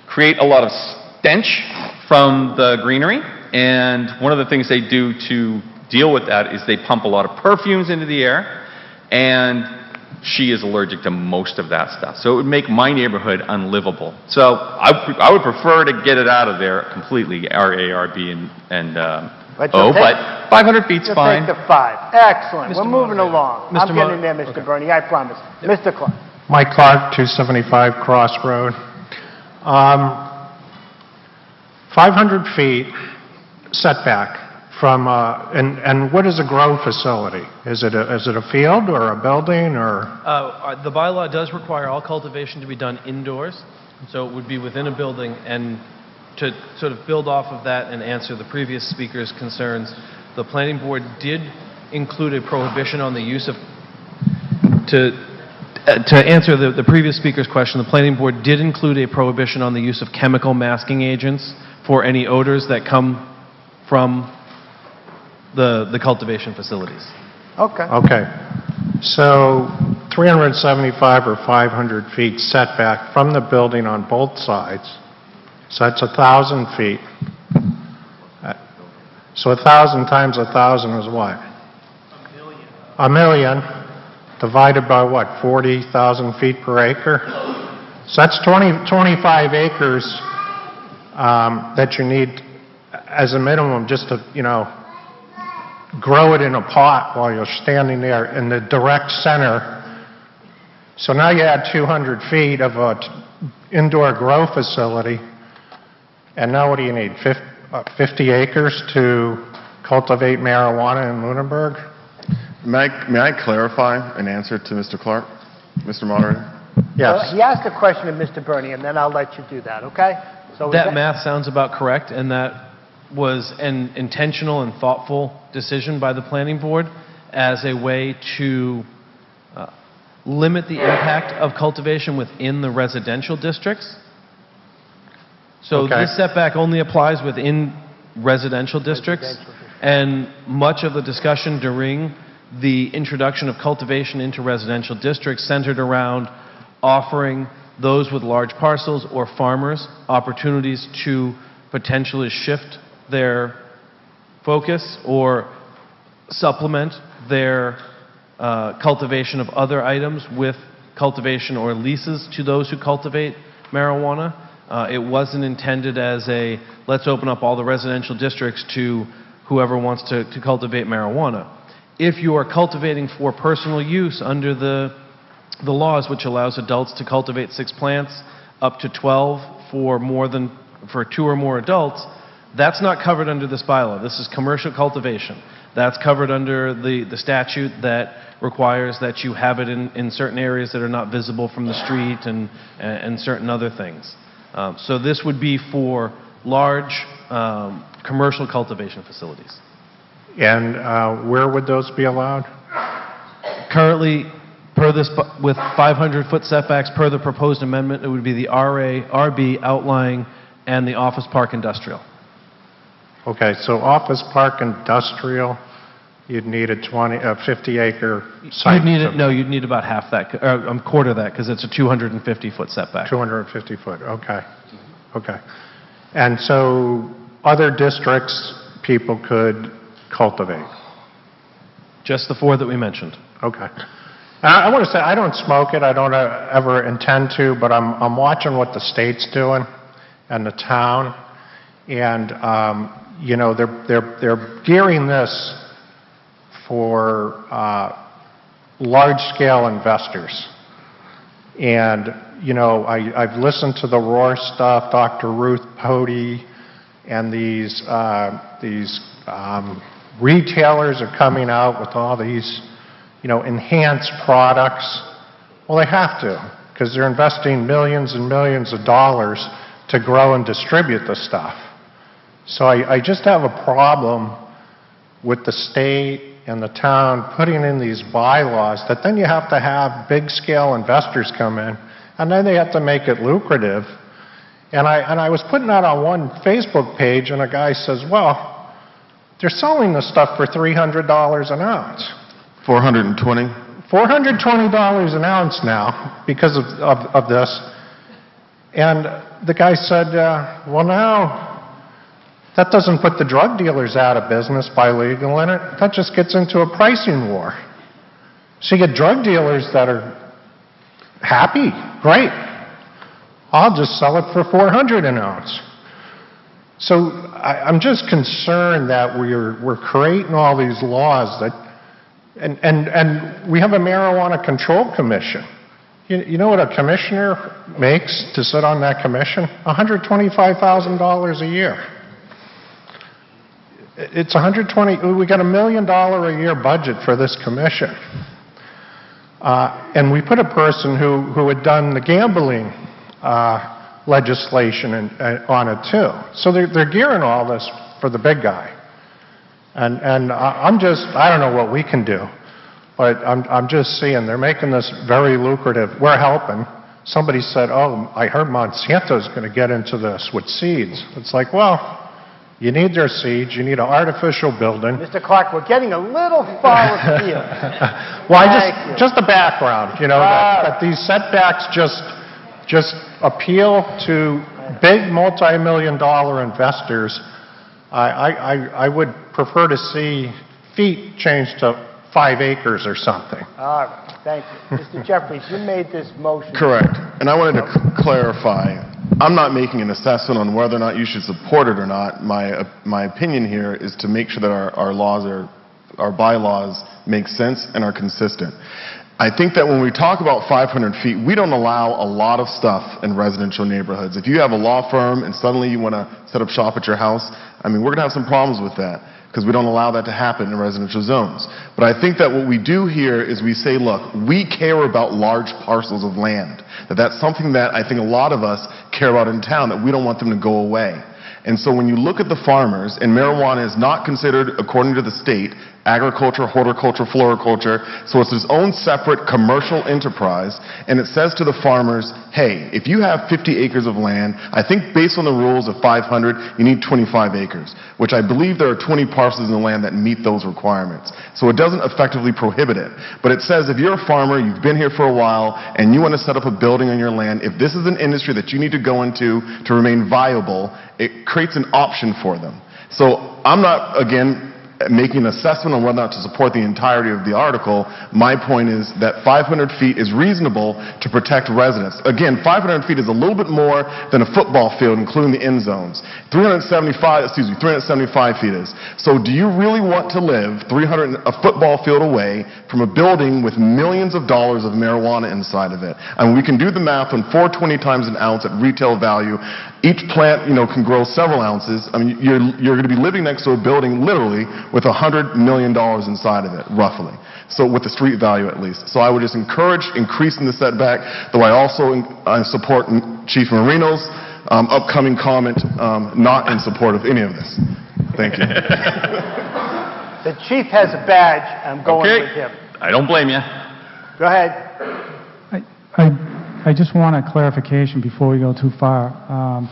create a lot of stench from the greenery, and one of the things they do to deal with that is they pump a lot of perfumes into the air, and she is allergic to most of that stuff. So it would make my neighborhood unlivable. So I would prefer to get it out of there completely, RA, RB, and O, but 500 feet's You'll fine. take the 5. Excellent. Mr. We're moving Moderator. along. Mr. I'm getting there, Mr. Bernie, I promise. Mr. Clark. Mike Clark, 275 Cross Road. 500 feet setback from, and what is a grow facility? Is it a field or a building or? The bylaw does require all cultivation to be done indoors, so it would be within a building. And to sort of build off of that and answer the previous speaker's concerns, the planning board did include a prohibition on the use of, to answer the previous speaker's question, the planning board did include a prohibition on the use of chemical masking agents for any odors that come from the cultivation facilities. Okay. Okay. So 375 or 500 feet setback from the building on both sides. So that's 1,000 feet. So 1,000 times 1,000 is what? A million. Divided by what? 40,000 feet per acre? So that's 25 acres that you need as a minimum just to, grow it in a pot while you're standing there in the direct center. So now you add 200 feet of an indoor grow facility, and now what do you need, 50 acres to cultivate marijuana in Lunenburg? May I clarify an answer to Mr. Clark, Mr. Moderator? Yes. He asked a question of Mr. Bernie, and then I'll let you do that, okay? So That math sounds about correct, and that was an intentional and thoughtful decision by the planning board as a way to limit the impact of cultivation within the residential districts. So Okay. this setback only applies within residential districts, and much of the discussion during the introduction of cultivation into residential districts centered around offering those with large parcels or farmers opportunities to potentially shift their focus or supplement their cultivation of other items with cultivation or leases to those who cultivate marijuana. It wasn't intended as a, let's open up all the residential districts to whoever wants to cultivate marijuana. If you are cultivating for personal use under the laws, which allows adults to cultivate 6 plants, up to 12 for 2 or more adults, that's not covered under this bylaw. This is commercial cultivation. That's covered under the statute that requires that you have it in certain areas that are not visible from the street and certain other things. So this would be for large commercial cultivation facilities. And where would those be allowed? Currently, with 500-foot setbacks per the proposed amendment, it would be the RA, RB, outlying, and the office park industrial. Okay, so office park industrial, you'd need a 50-acre site. You'd need about half that, or quarter that, because it's a 250-foot setback. 250 foot, okay. Okay. And so other districts, people could cultivate? Just the 4 that we mentioned. Okay. I want to say, I don't smoke it, I don't ever intend to, but I'm watching what the state's doing and the town, and you know, they're gearing this for large-scale investors. And, you know, I've listened to the Roar stuff, Dr. Ruth Pody, and these retailers are coming out with all these, you know, enhanced products. Well, they have to, because they're investing millions and millions of dollars to grow and distribute the stuff. So I just have a problem with the state and the town putting in these bylaws that then you have to have big-scale investors come in, and then they have to make it lucrative. And I was putting that on one Facebook page, and a guy says, well, they're selling this stuff for $300 an ounce. $420? $420 an ounce now because of this. And the guy said, well, now, that doesn't put the drug dealers out of business by legaling it. That just gets into a pricing war. So you get drug dealers that are happy, great. I'll just sell it for $400 an ounce. So I'm just concerned that we're creating all these laws that, and we have a marijuana control commission. You know what a commissioner makes to sit on that commission? $125,000 a year. It's we got $1 million a year budget for this commission. And we put a person who had done the gambling legislation on it too. So they're gearing all this for the big guy. And I don't know what we can do, but I'm just seeing they're making this very lucrative. We're helping. Somebody said, oh, I heard Monsanto's going to get into this with seeds. It's like, well, you need their seeds, you need an artificial building. Mr. Clark, we're getting a little far afield. Well, just the background, you know, that these setbacks just appeal to big multi-million-dollar investors. I would prefer to see feet changed to 5 acres or something. All right, thank you. Mr. Jeffries, you made this motion. Correct. And I wanted to clarify, I'm not making an assessment on whether or not you should support it or not. My opinion here is to make sure that our bylaws make sense and are consistent. I think that when we talk about 500 feet, we don't allow a lot of stuff in residential neighborhoods. If you have a law firm and suddenly you want to set up shop at your house, I mean, we're going to have some problems with that, because we don't allow that to happen in residential zones. But I think that what we do here is we say, look, we care about large parcels of land. That's something that I think a lot of us care about in town, that we don't want them to go away. And so when you look at the farmers, and marijuana is not considered, according to the state, agriculture, horticulture, floriculture. So it's its own separate commercial enterprise, and it says to the farmers, hey, if you have 50 acres of land, I think based on the rules of 500, you need 25 acres, which I believe there are 20 parcels in the land that meet those requirements. So it doesn't effectively prohibit it. But it says if you're a farmer, you've been here for a while, and you want to set up a building on your land, if this is an industry that you need to go into to remain viable, it creates an option for them. So I'm not, again, making an assessment on whether or not to support the entirety of the article. My point is that 500 feet is reasonable to protect residents. Again, 500 feet is a little bit more than a football field, including the end zones. 375 feet is. So do you really want to live a football field away from a building with millions of dollars of marijuana inside of it? And we can do the math on 420 times an ounce at retail value. Each plant, can grow several ounces. I mean, you're going to be living next to a building literally with $100 million inside of it, roughly. So with the street value at least. So I would just encourage increasing the setback, though I also support Chief Marino's upcoming comment, not in support of any of this. Thank you. The chief has a badge. I'm going with him. I don't blame you. Go ahead. I just want a clarification before we go too far.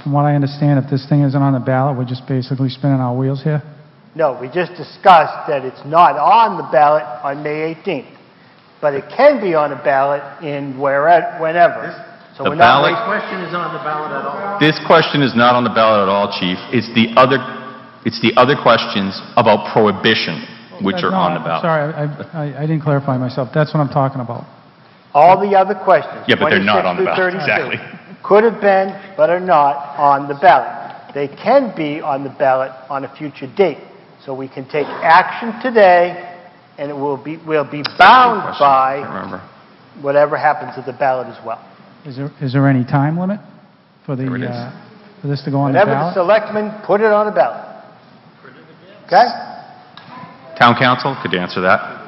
From what I understand, if this thing isn't on the ballot, we're just basically spinning our wheels here? No, we just discussed that it's not on the ballot on May 18th, but it can be on the ballot in whenever. So The ballot- question is on the ballot at all. This question is not on the ballot at all, Chief. It's the other questions about prohibition, which are on the ballot. Sorry, I didn't clarify myself. That's what I'm talking about. All the other questions, Yeah, but they're not on the 26 through ballot, 32, exactly. could have been, but are not on the ballot. They can be on the ballot on a future date. So we can take action today, and we'll be bound by whatever happens at the ballot as well. Is there any time limit for the for this to go on the Whenever the ballot? selectmen put it on the ballot. Okay? Town council could answer that.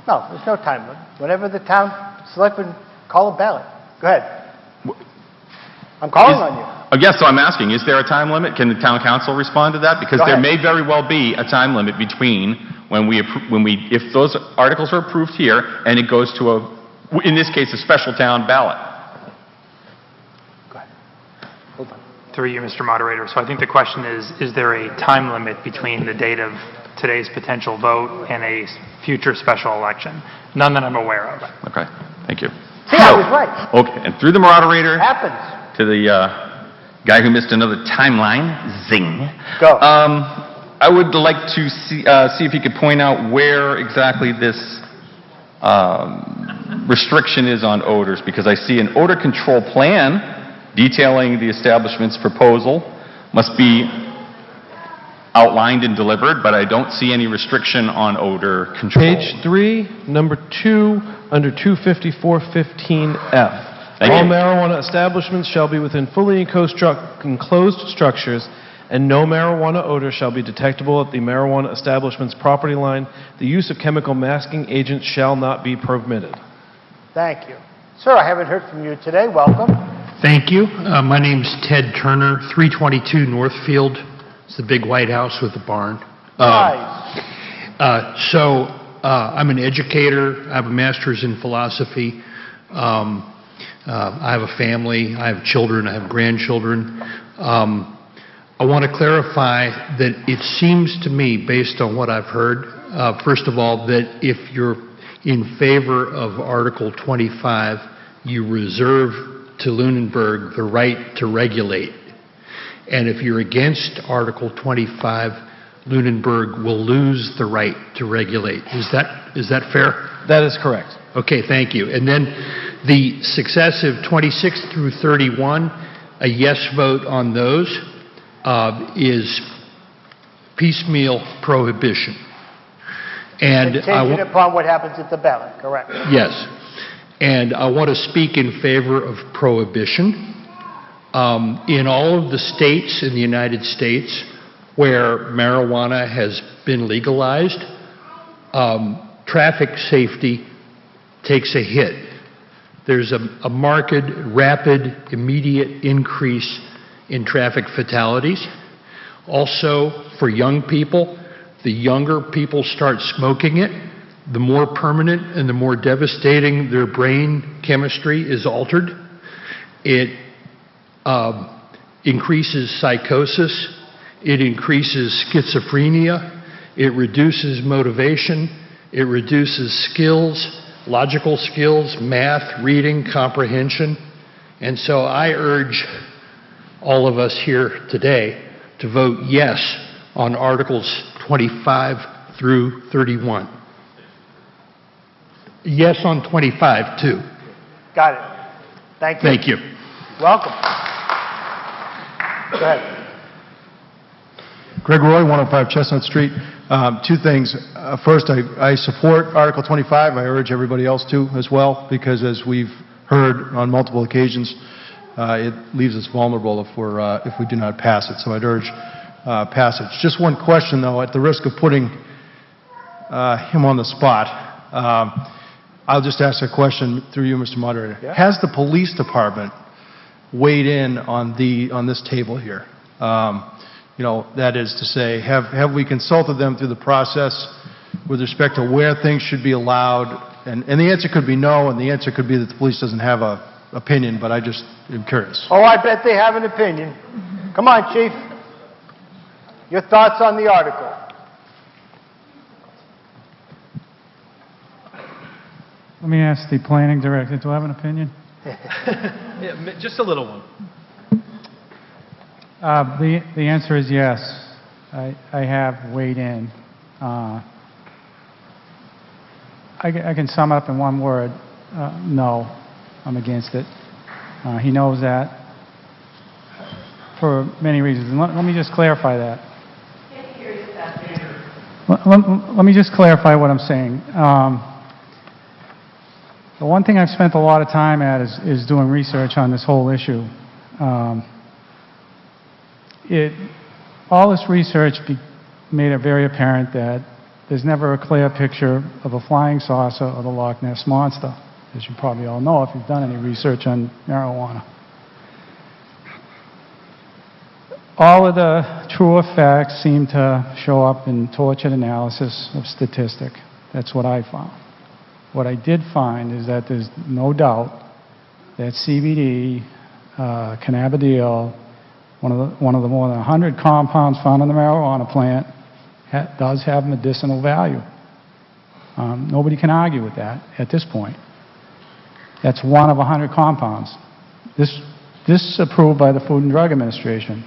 No, there's no time limit. Whenever the town selectmen call a ballot. Go ahead. I'm calling on you. Yes, so I'm asking, is there a time limit? Can the town council respond to that? Because there may very well be a time limit between if those articles are approved here and it goes to in this case, a special town ballot. Go ahead. Hold on. Through you, Mr. Moderator. So I think the question is there a time limit between the date of today's potential vote and a future special election? None that I'm aware of. Okay, thank you. See, I was right. Okay, and through the moderator It happens. to the guy who missed another timeline, zing. Go. I would like to see if he could point out where exactly this restriction is on odors, because I see an odor control plan detailing the establishment's proposal must be outlined and delivered, but I don't see any restriction on odor control. Page 3, number 2, under 25415F. Thank All you. marijuana establishments shall be within fully enclosed structures, and no marijuana odor shall be detectable at the marijuana establishment's property line. The use of chemical masking agents shall not be permitted. Thank you. Sir, I haven't heard from you today. Welcome. Thank you. My name's Ted Turner, 322 Northfield. It's the big White House with the barn. Nice. I'm an educator. I have a master's in philosophy. I have a family. I have children. I have grandchildren. I want to clarify that it seems to me, based on what I've heard, first of all, that if you're in favor of Article 25, you reserve to Lunenburg the right to regulate. And if you're against Article 25, Lunenburg will lose the right to regulate. Is that fair? That is correct. Okay, thank you. And then the successive 26 through 31, a yes vote on those is piecemeal prohibition. And Contingent upon what happens at the ballot, correct? yes. And I want to speak in favor of prohibition. In all of the states in the United States where marijuana has been legalized, traffic safety takes a hit. There's a marked, rapid, immediate increase in traffic fatalities. Also, for young people, the younger people start smoking it, the more permanent and the more devastating their brain chemistry is altered. It increases psychosis. It increases schizophrenia. It reduces motivation. It reduces skills, logical skills, math, reading, comprehension. And so I urge all of us here today to vote yes on Articles 25 through 31. Yes on 25, too. Got it. Thank you. Thank you. Welcome. Go ahead. Greg Roy, 105 Chestnut Street. Two things. First, I support Article 25. I urge everybody else to as well, because as we've heard on multiple occasions, it leaves us vulnerable if we do not pass it. So I'd urge passage. Just one question, though, at the risk of putting him on the spot. I'll just ask a question through you, Mr. Moderator. Yeah. Has the police department weighed in on this table here? You know, that is to say, have we consulted them through the process with respect to where things should be allowed? And the answer could be no, and the answer could be that the police doesn't have an opinion, but I just am curious. Oh, I bet they have an opinion. Come on, Chief. Your thoughts on the article? Let me ask the planning director, do I have an opinion? Yeah, just a little one. The answer is yes. I have weighed in. I can sum it up in one word. No, I'm against it. He knows that for many reasons. And let me just clarify that. Let me just clarify what I'm saying. The one thing I've spent a lot of time at is doing research on this whole issue. All this research made it very apparent that there's never a clear picture of a flying saucer or the Loch Ness Monster, as you probably all know if you've done any research on marijuana. All of the truer facts seem to show up in tortured analysis of statistic. That's what I found. What I did find is that there's no doubt that CBD, cannabidiol, one of the more than 100 compounds found in the marijuana plant, does have medicinal value. Nobody can argue with that at this point. That's one of 100 compounds. This is approved by the Food and Drug Administration.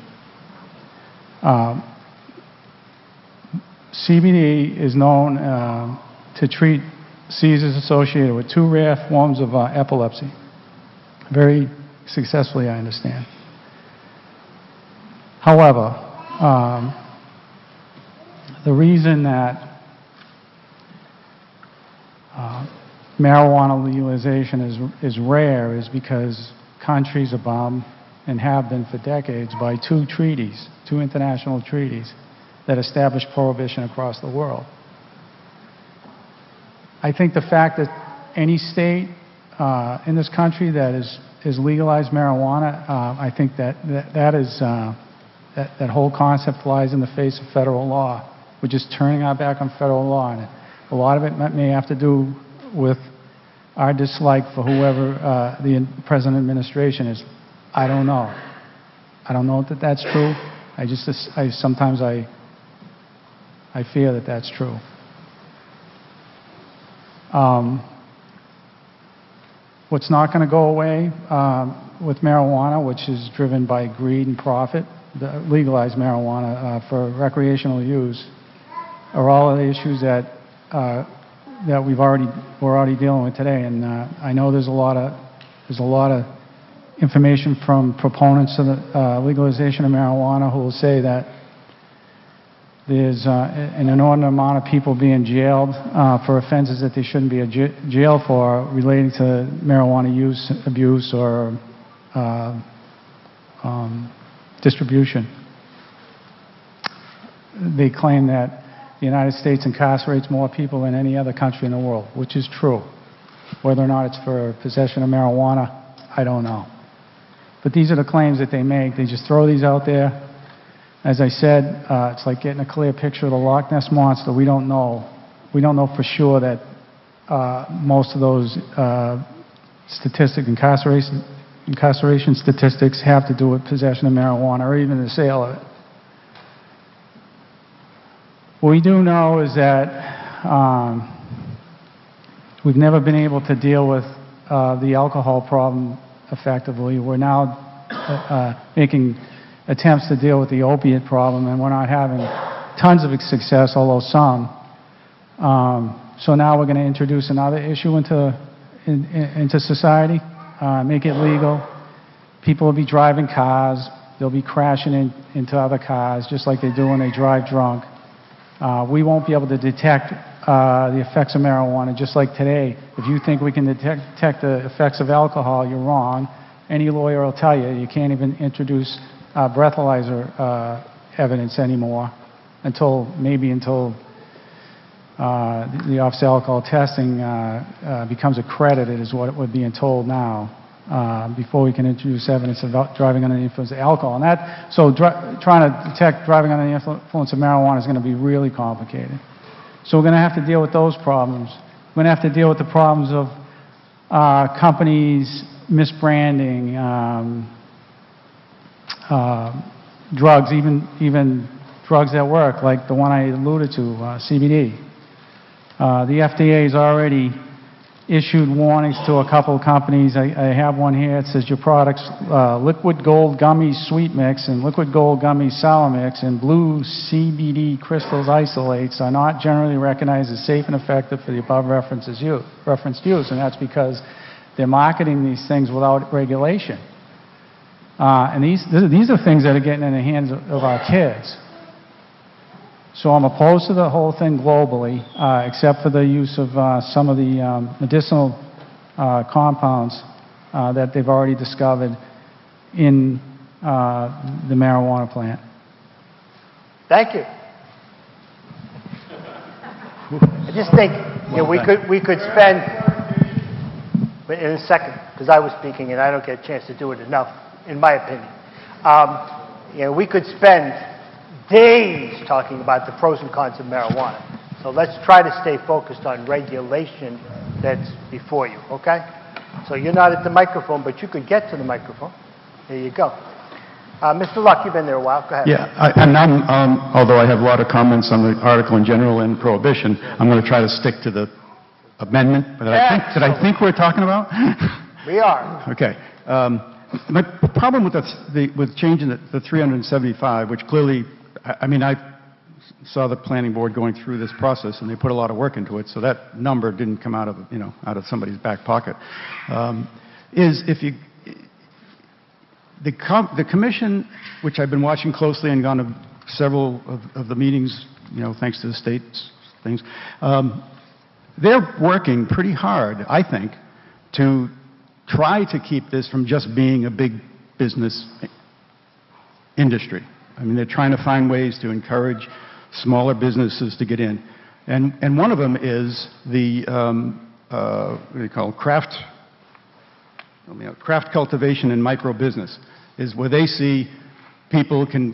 CBD is known to treat seizures associated with two rare forms of epilepsy. Very successfully, I understand. However, the reason that marijuana legalization is rare is because countries are bound and have been for decades by two international treaties that establish prohibition across the world. I think the fact that any state in this country that is legalized marijuana, I think that whole concept flies in the face of federal law. We're just turning our back on federal law, and a lot of it may have to do with our dislike for whoever the present administration is. I don't know. I don't know that that's true. Sometimes I fear that that's true. What's not going to go away with marijuana, which is driven by greed and profit, the legalized marijuana for recreational use, are all of the issues that we're already dealing with today. And I know there's a lot of information from proponents of the legalization of marijuana who will say that there's an inordinate amount of people being jailed for offenses that they shouldn't be jailed for relating to marijuana use, abuse, or distribution. They claim that the United States incarcerates more people than any other country in the world, which is true. Whether or not it's for possession of marijuana, I don't know. But these are the claims that they make. They just throw these out there. As I said, it's like getting a clear picture of the Loch Ness Monster. We don't know. We don't know for sure that most of those incarceration statistics have to do with possession of marijuana or even the sale of it. What we do know is that we've never been able to deal with the alcohol problem effectively. We're now making attempts to deal with the opiate problem, and we're not having tons of success, although some. So now we're going to introduce another issue into society, make it legal. People will be driving cars. They'll be crashing into other cars, just like they do when they drive drunk. We won't be able to detect the effects of marijuana, just like today. If you think we can detect the effects of alcohol, you're wrong. Any lawyer will tell you you can't even introduce breathalyzer evidence anymore until the Office of Alcohol Testing becomes accredited, is what we're being told now, before we can introduce evidence of driving under the influence of alcohol. And trying to detect driving under the influence of marijuana is going to be really complicated. So we're going to have to deal with those problems. We're going to have to deal with the problems of companies misbranding drugs, even drugs that work, like the one I alluded to, CBD. The FDA has already issued warnings to a couple of companies. I have one here. It says your products, Liquid Gold Gummies Sweet Mix and Liquid Gold Gummies Sour Mix and Blue CBD Crystals Isolates are not generally recognized as safe and effective for the above referenced use, and that's because they're marketing these things without regulation. And these are things that are getting in the hands of our kids. So I'm opposed to the whole thing globally, except for the use of some of the medicinal compounds that they've already discovered in the marijuana plant. Thank you. I just think we could spend, in a second, because I was speaking and I don't get a chance to do it enough, in my opinion. We could spend days talking about the pros and cons of marijuana. So let's try to stay focused on regulation that's before you, okay? So you're not at the microphone, but you could get to the microphone. There you go. Mr. Luck, you've been there a while. Go ahead. Yeah, although I have a lot of comments on the article in general and prohibition, I'm going to try to stick to the amendment that I think we're talking about. We are. Okay. My problem with changing the 375, which clearly, I saw the planning board going through this process, and they put a lot of work into it, so that number didn't come out of somebody's back pocket. The commission, which I've been watching closely and gone to several of the meetings, thanks to the state's things, they're working pretty hard, I think, to try to keep this from just being a big business industry. They're trying to find ways to encourage smaller businesses to get in. And one of them is the, what do you call it, craft cultivation and micro business, is where they see people can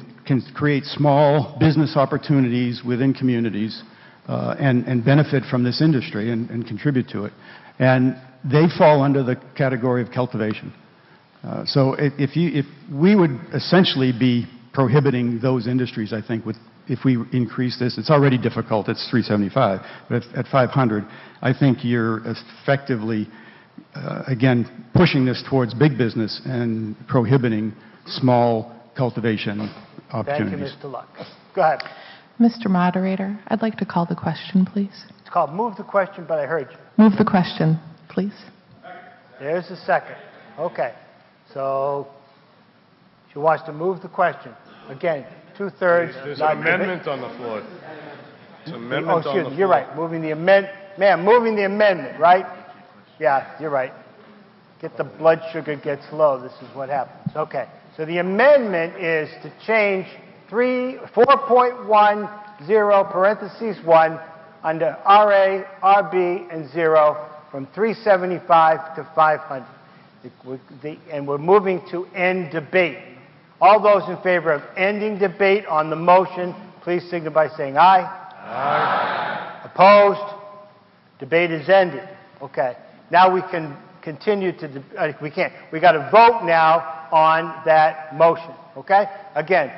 create small business opportunities within communities and benefit from this industry and contribute to it. And they fall under the category of cultivation. So if we would essentially be prohibiting those industries, I think, if we increase this. It's already difficult. It's 375. But at 500, I think you're effectively, again, pushing this towards big business and prohibiting small cultivation opportunities. Thank you, Mr. Luck. Go ahead. Mr. Moderator, I'd like to call the question, please. It's called move the question, but I heard you. Move the question, please. There's the second. Okay. So she wants to move the question. Again, two-thirds. There's an amendment on the floor. It's an amendment on the floor. You're right. Moving the amendment, right? Yeah, you're right. Get the blood sugar gets low. This is what happens. Okay. So the amendment is to change 4.10 parentheses 1 under RA, RB, and 0 from 375 to 500. And we're moving to end debate. All those in favor of ending debate on the motion, please signify by saying aye. Aye. Opposed? Debate is ended. Okay. Now we can continue to, we can't. We got to vote now on that motion. Okay? Again,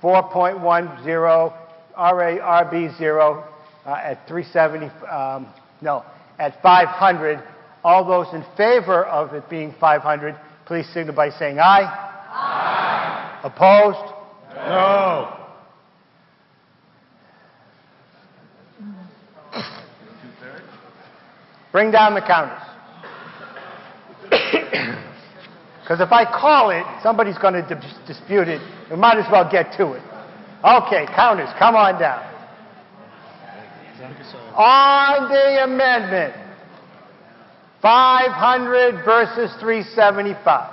4.10 RARB0 at 370, at 500. All those in favor of it being 500, please signify by saying aye. Aye. Opposed? No. Bring down the counters. Because if I call it, somebody's going to dispute it. We might as well get to it. Okay, counters, come on down. On the amendment, 500 versus 375.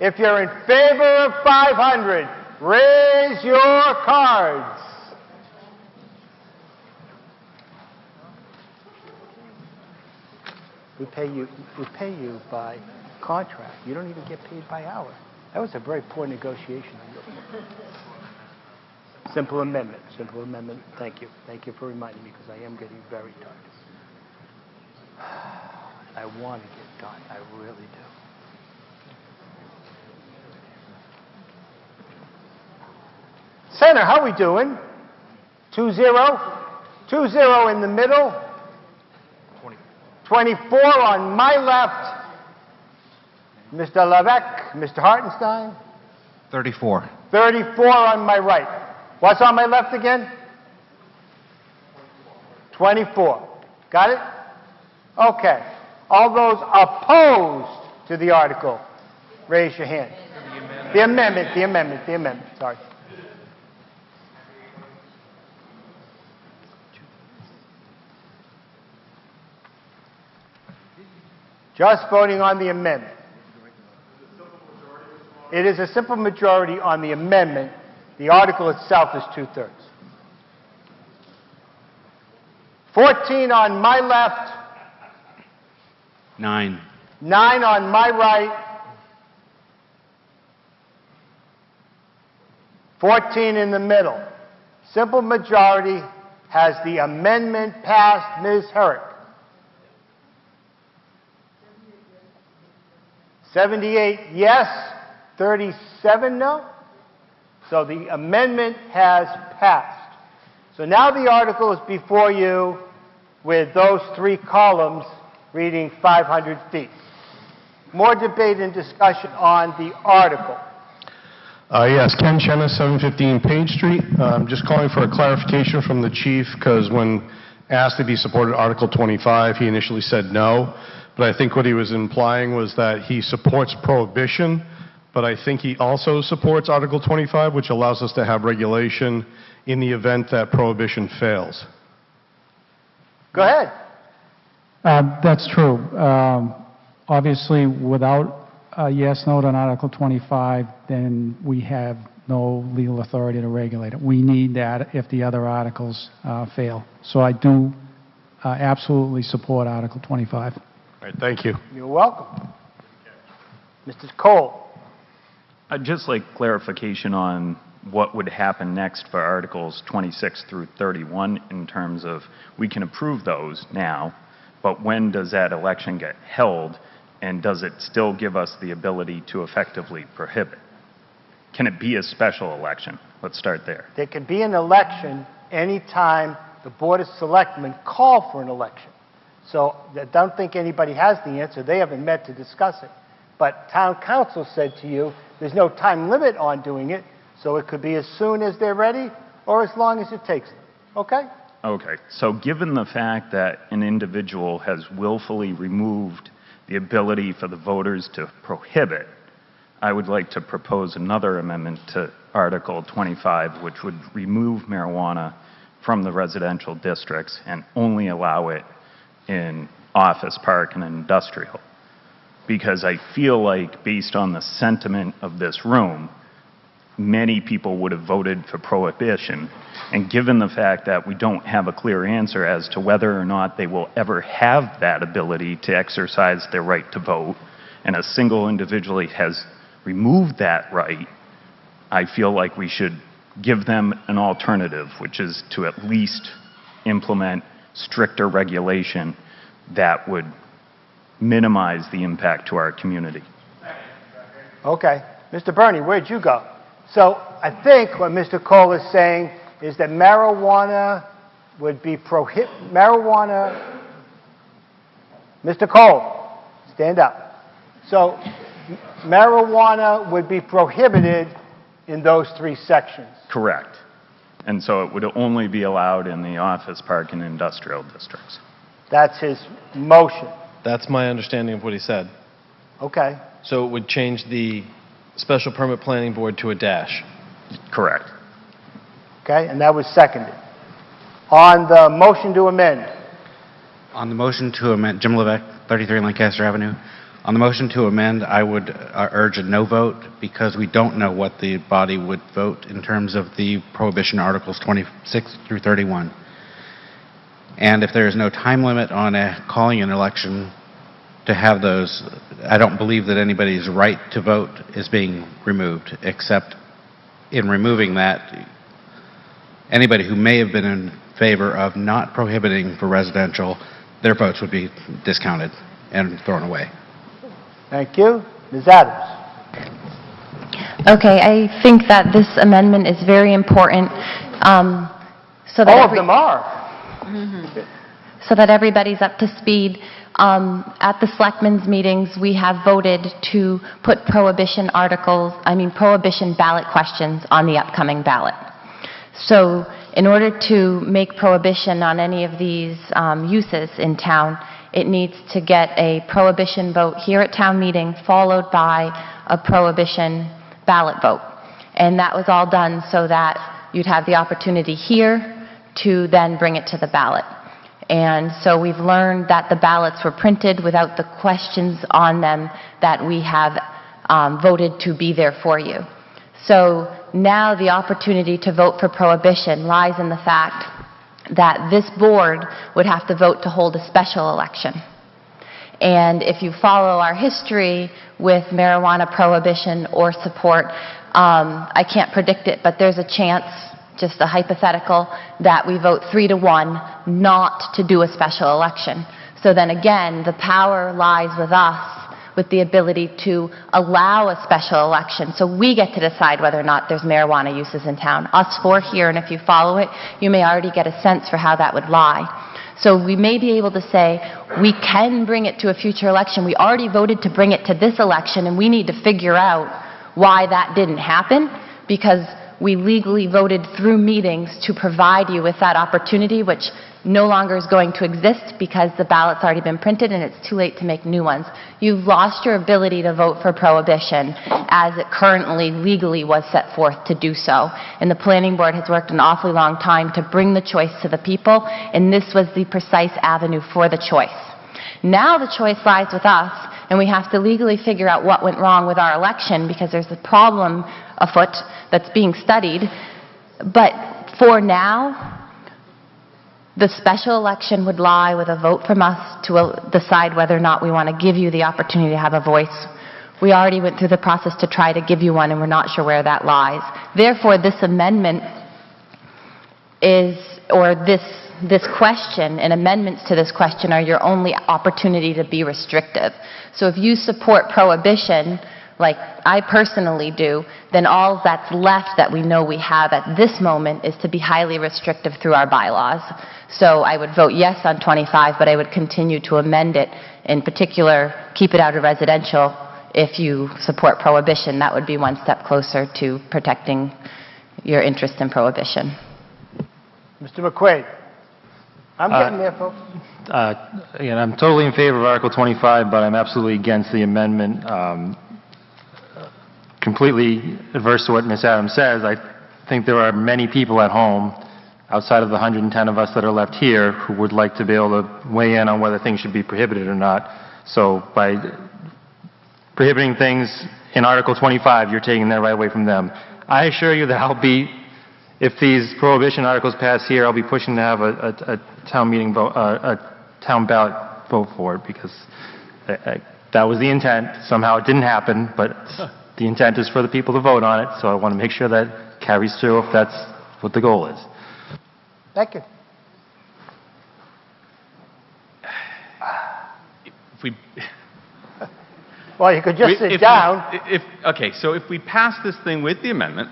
If you're in favor of 500, raise your cards. We pay you by contract. You don't even get paid by hour. That was a very poor negotiation on your part. Simple amendment. Simple amendment. Thank you. Thank you for reminding me, because I am getting very tired. I want to get done. I really do. Center, how we doing? 2-0? 2-0 in the middle. 24 on my left. Mr. Levesque, Mr. Hartenstein. 34. 34 on my right. What's on my left again? 24. Got it? Okay. All those opposed to the article, raise your hand. The amendment. Sorry. Just voting on the amendment. It is a simple majority on the amendment. The article itself is 2/3. 14 on my left. 9. 9 on my right. 14 in the middle. Simple majority. Has the amendment passed, Ms. Herrick? 78 yes, 37 no. So the amendment has passed. So now the article is before you with those 3 columns reading 500 feet. More debate and discussion on the article. Yes, Ken Chenna, 715 Page Street. I'm just calling for a clarification from the chief, because when asked if he supported Article 25, he initially said no. But I think what he was implying was that he supports prohibition, but I think he also supports Article 25, which allows us to have regulation in the event that prohibition fails. Go ahead. That's true. Obviously, without a yes vote on Article 25, then we have no legal authority to regulate it. We need that if the other articles fail. So I do absolutely support Article 25. All right, thank you. You're welcome. Mr. Cole. I'd just like clarification on what would happen next for Articles 26 through 31 in terms of we can approve those now, but when does that election get held, and does it still give us the ability to effectively prohibit? Can it be a special election? Let's start there. There can be an election anytime the Board of Selectmen call for an election. So I don't think anybody has the answer. They haven't met to discuss it. But Town Council said to you, there's no time limit on doing it, so it could be as soon as they're ready or as long as it takes them. Okay? Okay, so given the fact that an individual has willfully removed the ability for the voters to prohibit, I would like to propose another amendment to Article 25, which would remove marijuana from the residential districts and only allow it in office, park, and industrial. Because I feel like, based on the sentiment of this room, many people would have voted for prohibition. And given the fact that we don't have a clear answer as to whether or not they will ever have that ability to exercise their right to vote, and a single individual has removed that right, I feel like we should give them an alternative, which is to at least implement stricter regulation that would minimize the impact to our community. Okay. Mr. Bernie, where'd you go? So I think what Mr. Cole is saying is that marijuana would be Mr. Cole, stand up. So marijuana would be prohibited in those 3 sections. Correct. And so it would only be allowed in the office park and industrial districts. That's his motion. That's my understanding of what he said. Okay. So it would change the special permit planning board to a dash. Correct. Okay, and that was seconded. On the motion to amend, On the motion to amend, Jim Levesque, 33 Lancaster Avenue. On the motion to amend, I would urge a no vote because we don't know what the body would vote in terms of the prohibition articles 26 through 31. And if there is no time limit on calling an election to have those, I don't believe that anybody's right to vote is being removed, except in removing that, anybody who may have been in favor of not prohibiting for residential, their votes would be discounted and thrown away. thank you. Ms. Adams. Okay, I think that this amendment is very important, so that All of them are. so that everybody's up to speed. At the selectmen's meetings, we have voted to put prohibition ballot questions on the upcoming ballot. So in order to make prohibition on any of these uses in town, it needs to get a prohibition vote here at town meeting, followed by a prohibition ballot vote. And that was all done so that you'd have the opportunity here to then bring it to the ballot. And so we've learned that the ballots were printed without the questions on them that we have voted to be there for you. So now the opportunity to vote for prohibition lies in the fact that this board would have to vote to hold a special election. And if you follow our history with marijuana prohibition or support, I can't predict it, but there's a chance, just a hypothetical, that we vote 3-1 not to do a special election. So then again, the power lies with us, with the ability to allow a special election. So we get to decide whether or not there's marijuana uses in town. Us 4 here, and if you follow it, you may already get a sense for how that would lie. So we may be able to say, we can bring it to a future election. We already voted to bring it to this election, and we need to figure out why that didn't happen, because we legally voted through meetings to provide you with that opportunity, which no longer is going to exist because the ballot's already been printed and it's too late to make new ones. You've lost your ability to vote for prohibition as it currently legally was set forth to do so. And the planning board has worked an awfully long time to bring the choice to the people, and this was the precise avenue for the choice. Now the choice lies with us, and we have to legally figure out what went wrong with our election, because there's a problem afoot that's being studied. But for now, the special election would lie with a vote from us to decide whether or not we want to give you the opportunity to have a voice. We already went through the process to try to give you one, and we're not sure where that lies. Therefore, this amendment is, or this question and amendments to this question are your only opportunity to be restrictive. So if you support prohibition, like I personally do, then all that's left that we know we have at this moment is to be highly restrictive through our bylaws. So I would vote yes on 25, but I would continue to amend it, in particular, keep it out of residential. If you support prohibition, that would be one step closer to protecting your interest in prohibition. Mr. McQuaid. I'm getting there, folks. Again, I'm totally in favor of Article 25, but I'm absolutely against the amendment. Completely adverse to what Ms. Adams says. I think there are many people at home, outside of the 110 of us that are left here, who would like to be able to weigh in on whether things should be prohibited or not. So by prohibiting things in Article 25, you're taking that right away from them. I assure you that I'll be, if these prohibition articles pass here, I'll be pushing to have a town meeting vote, a town ballot vote for it, because that was the intent. Somehow it didn't happen, but the intent is for the people to vote on it, so I want to make sure that carries through if that's what the goal is. Thank you. If we... Well, you could just sit down. Okay, so if we pass this thing with the amendment,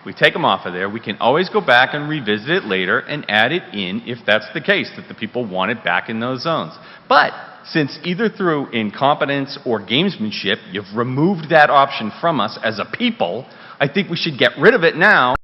we take them off of there, we can always go back and revisit it later and add it in if that's the case, that the people want it back in those zones. But since either through incompetence or gamesmanship, you've removed that option from us as a people, I think we should get rid of it now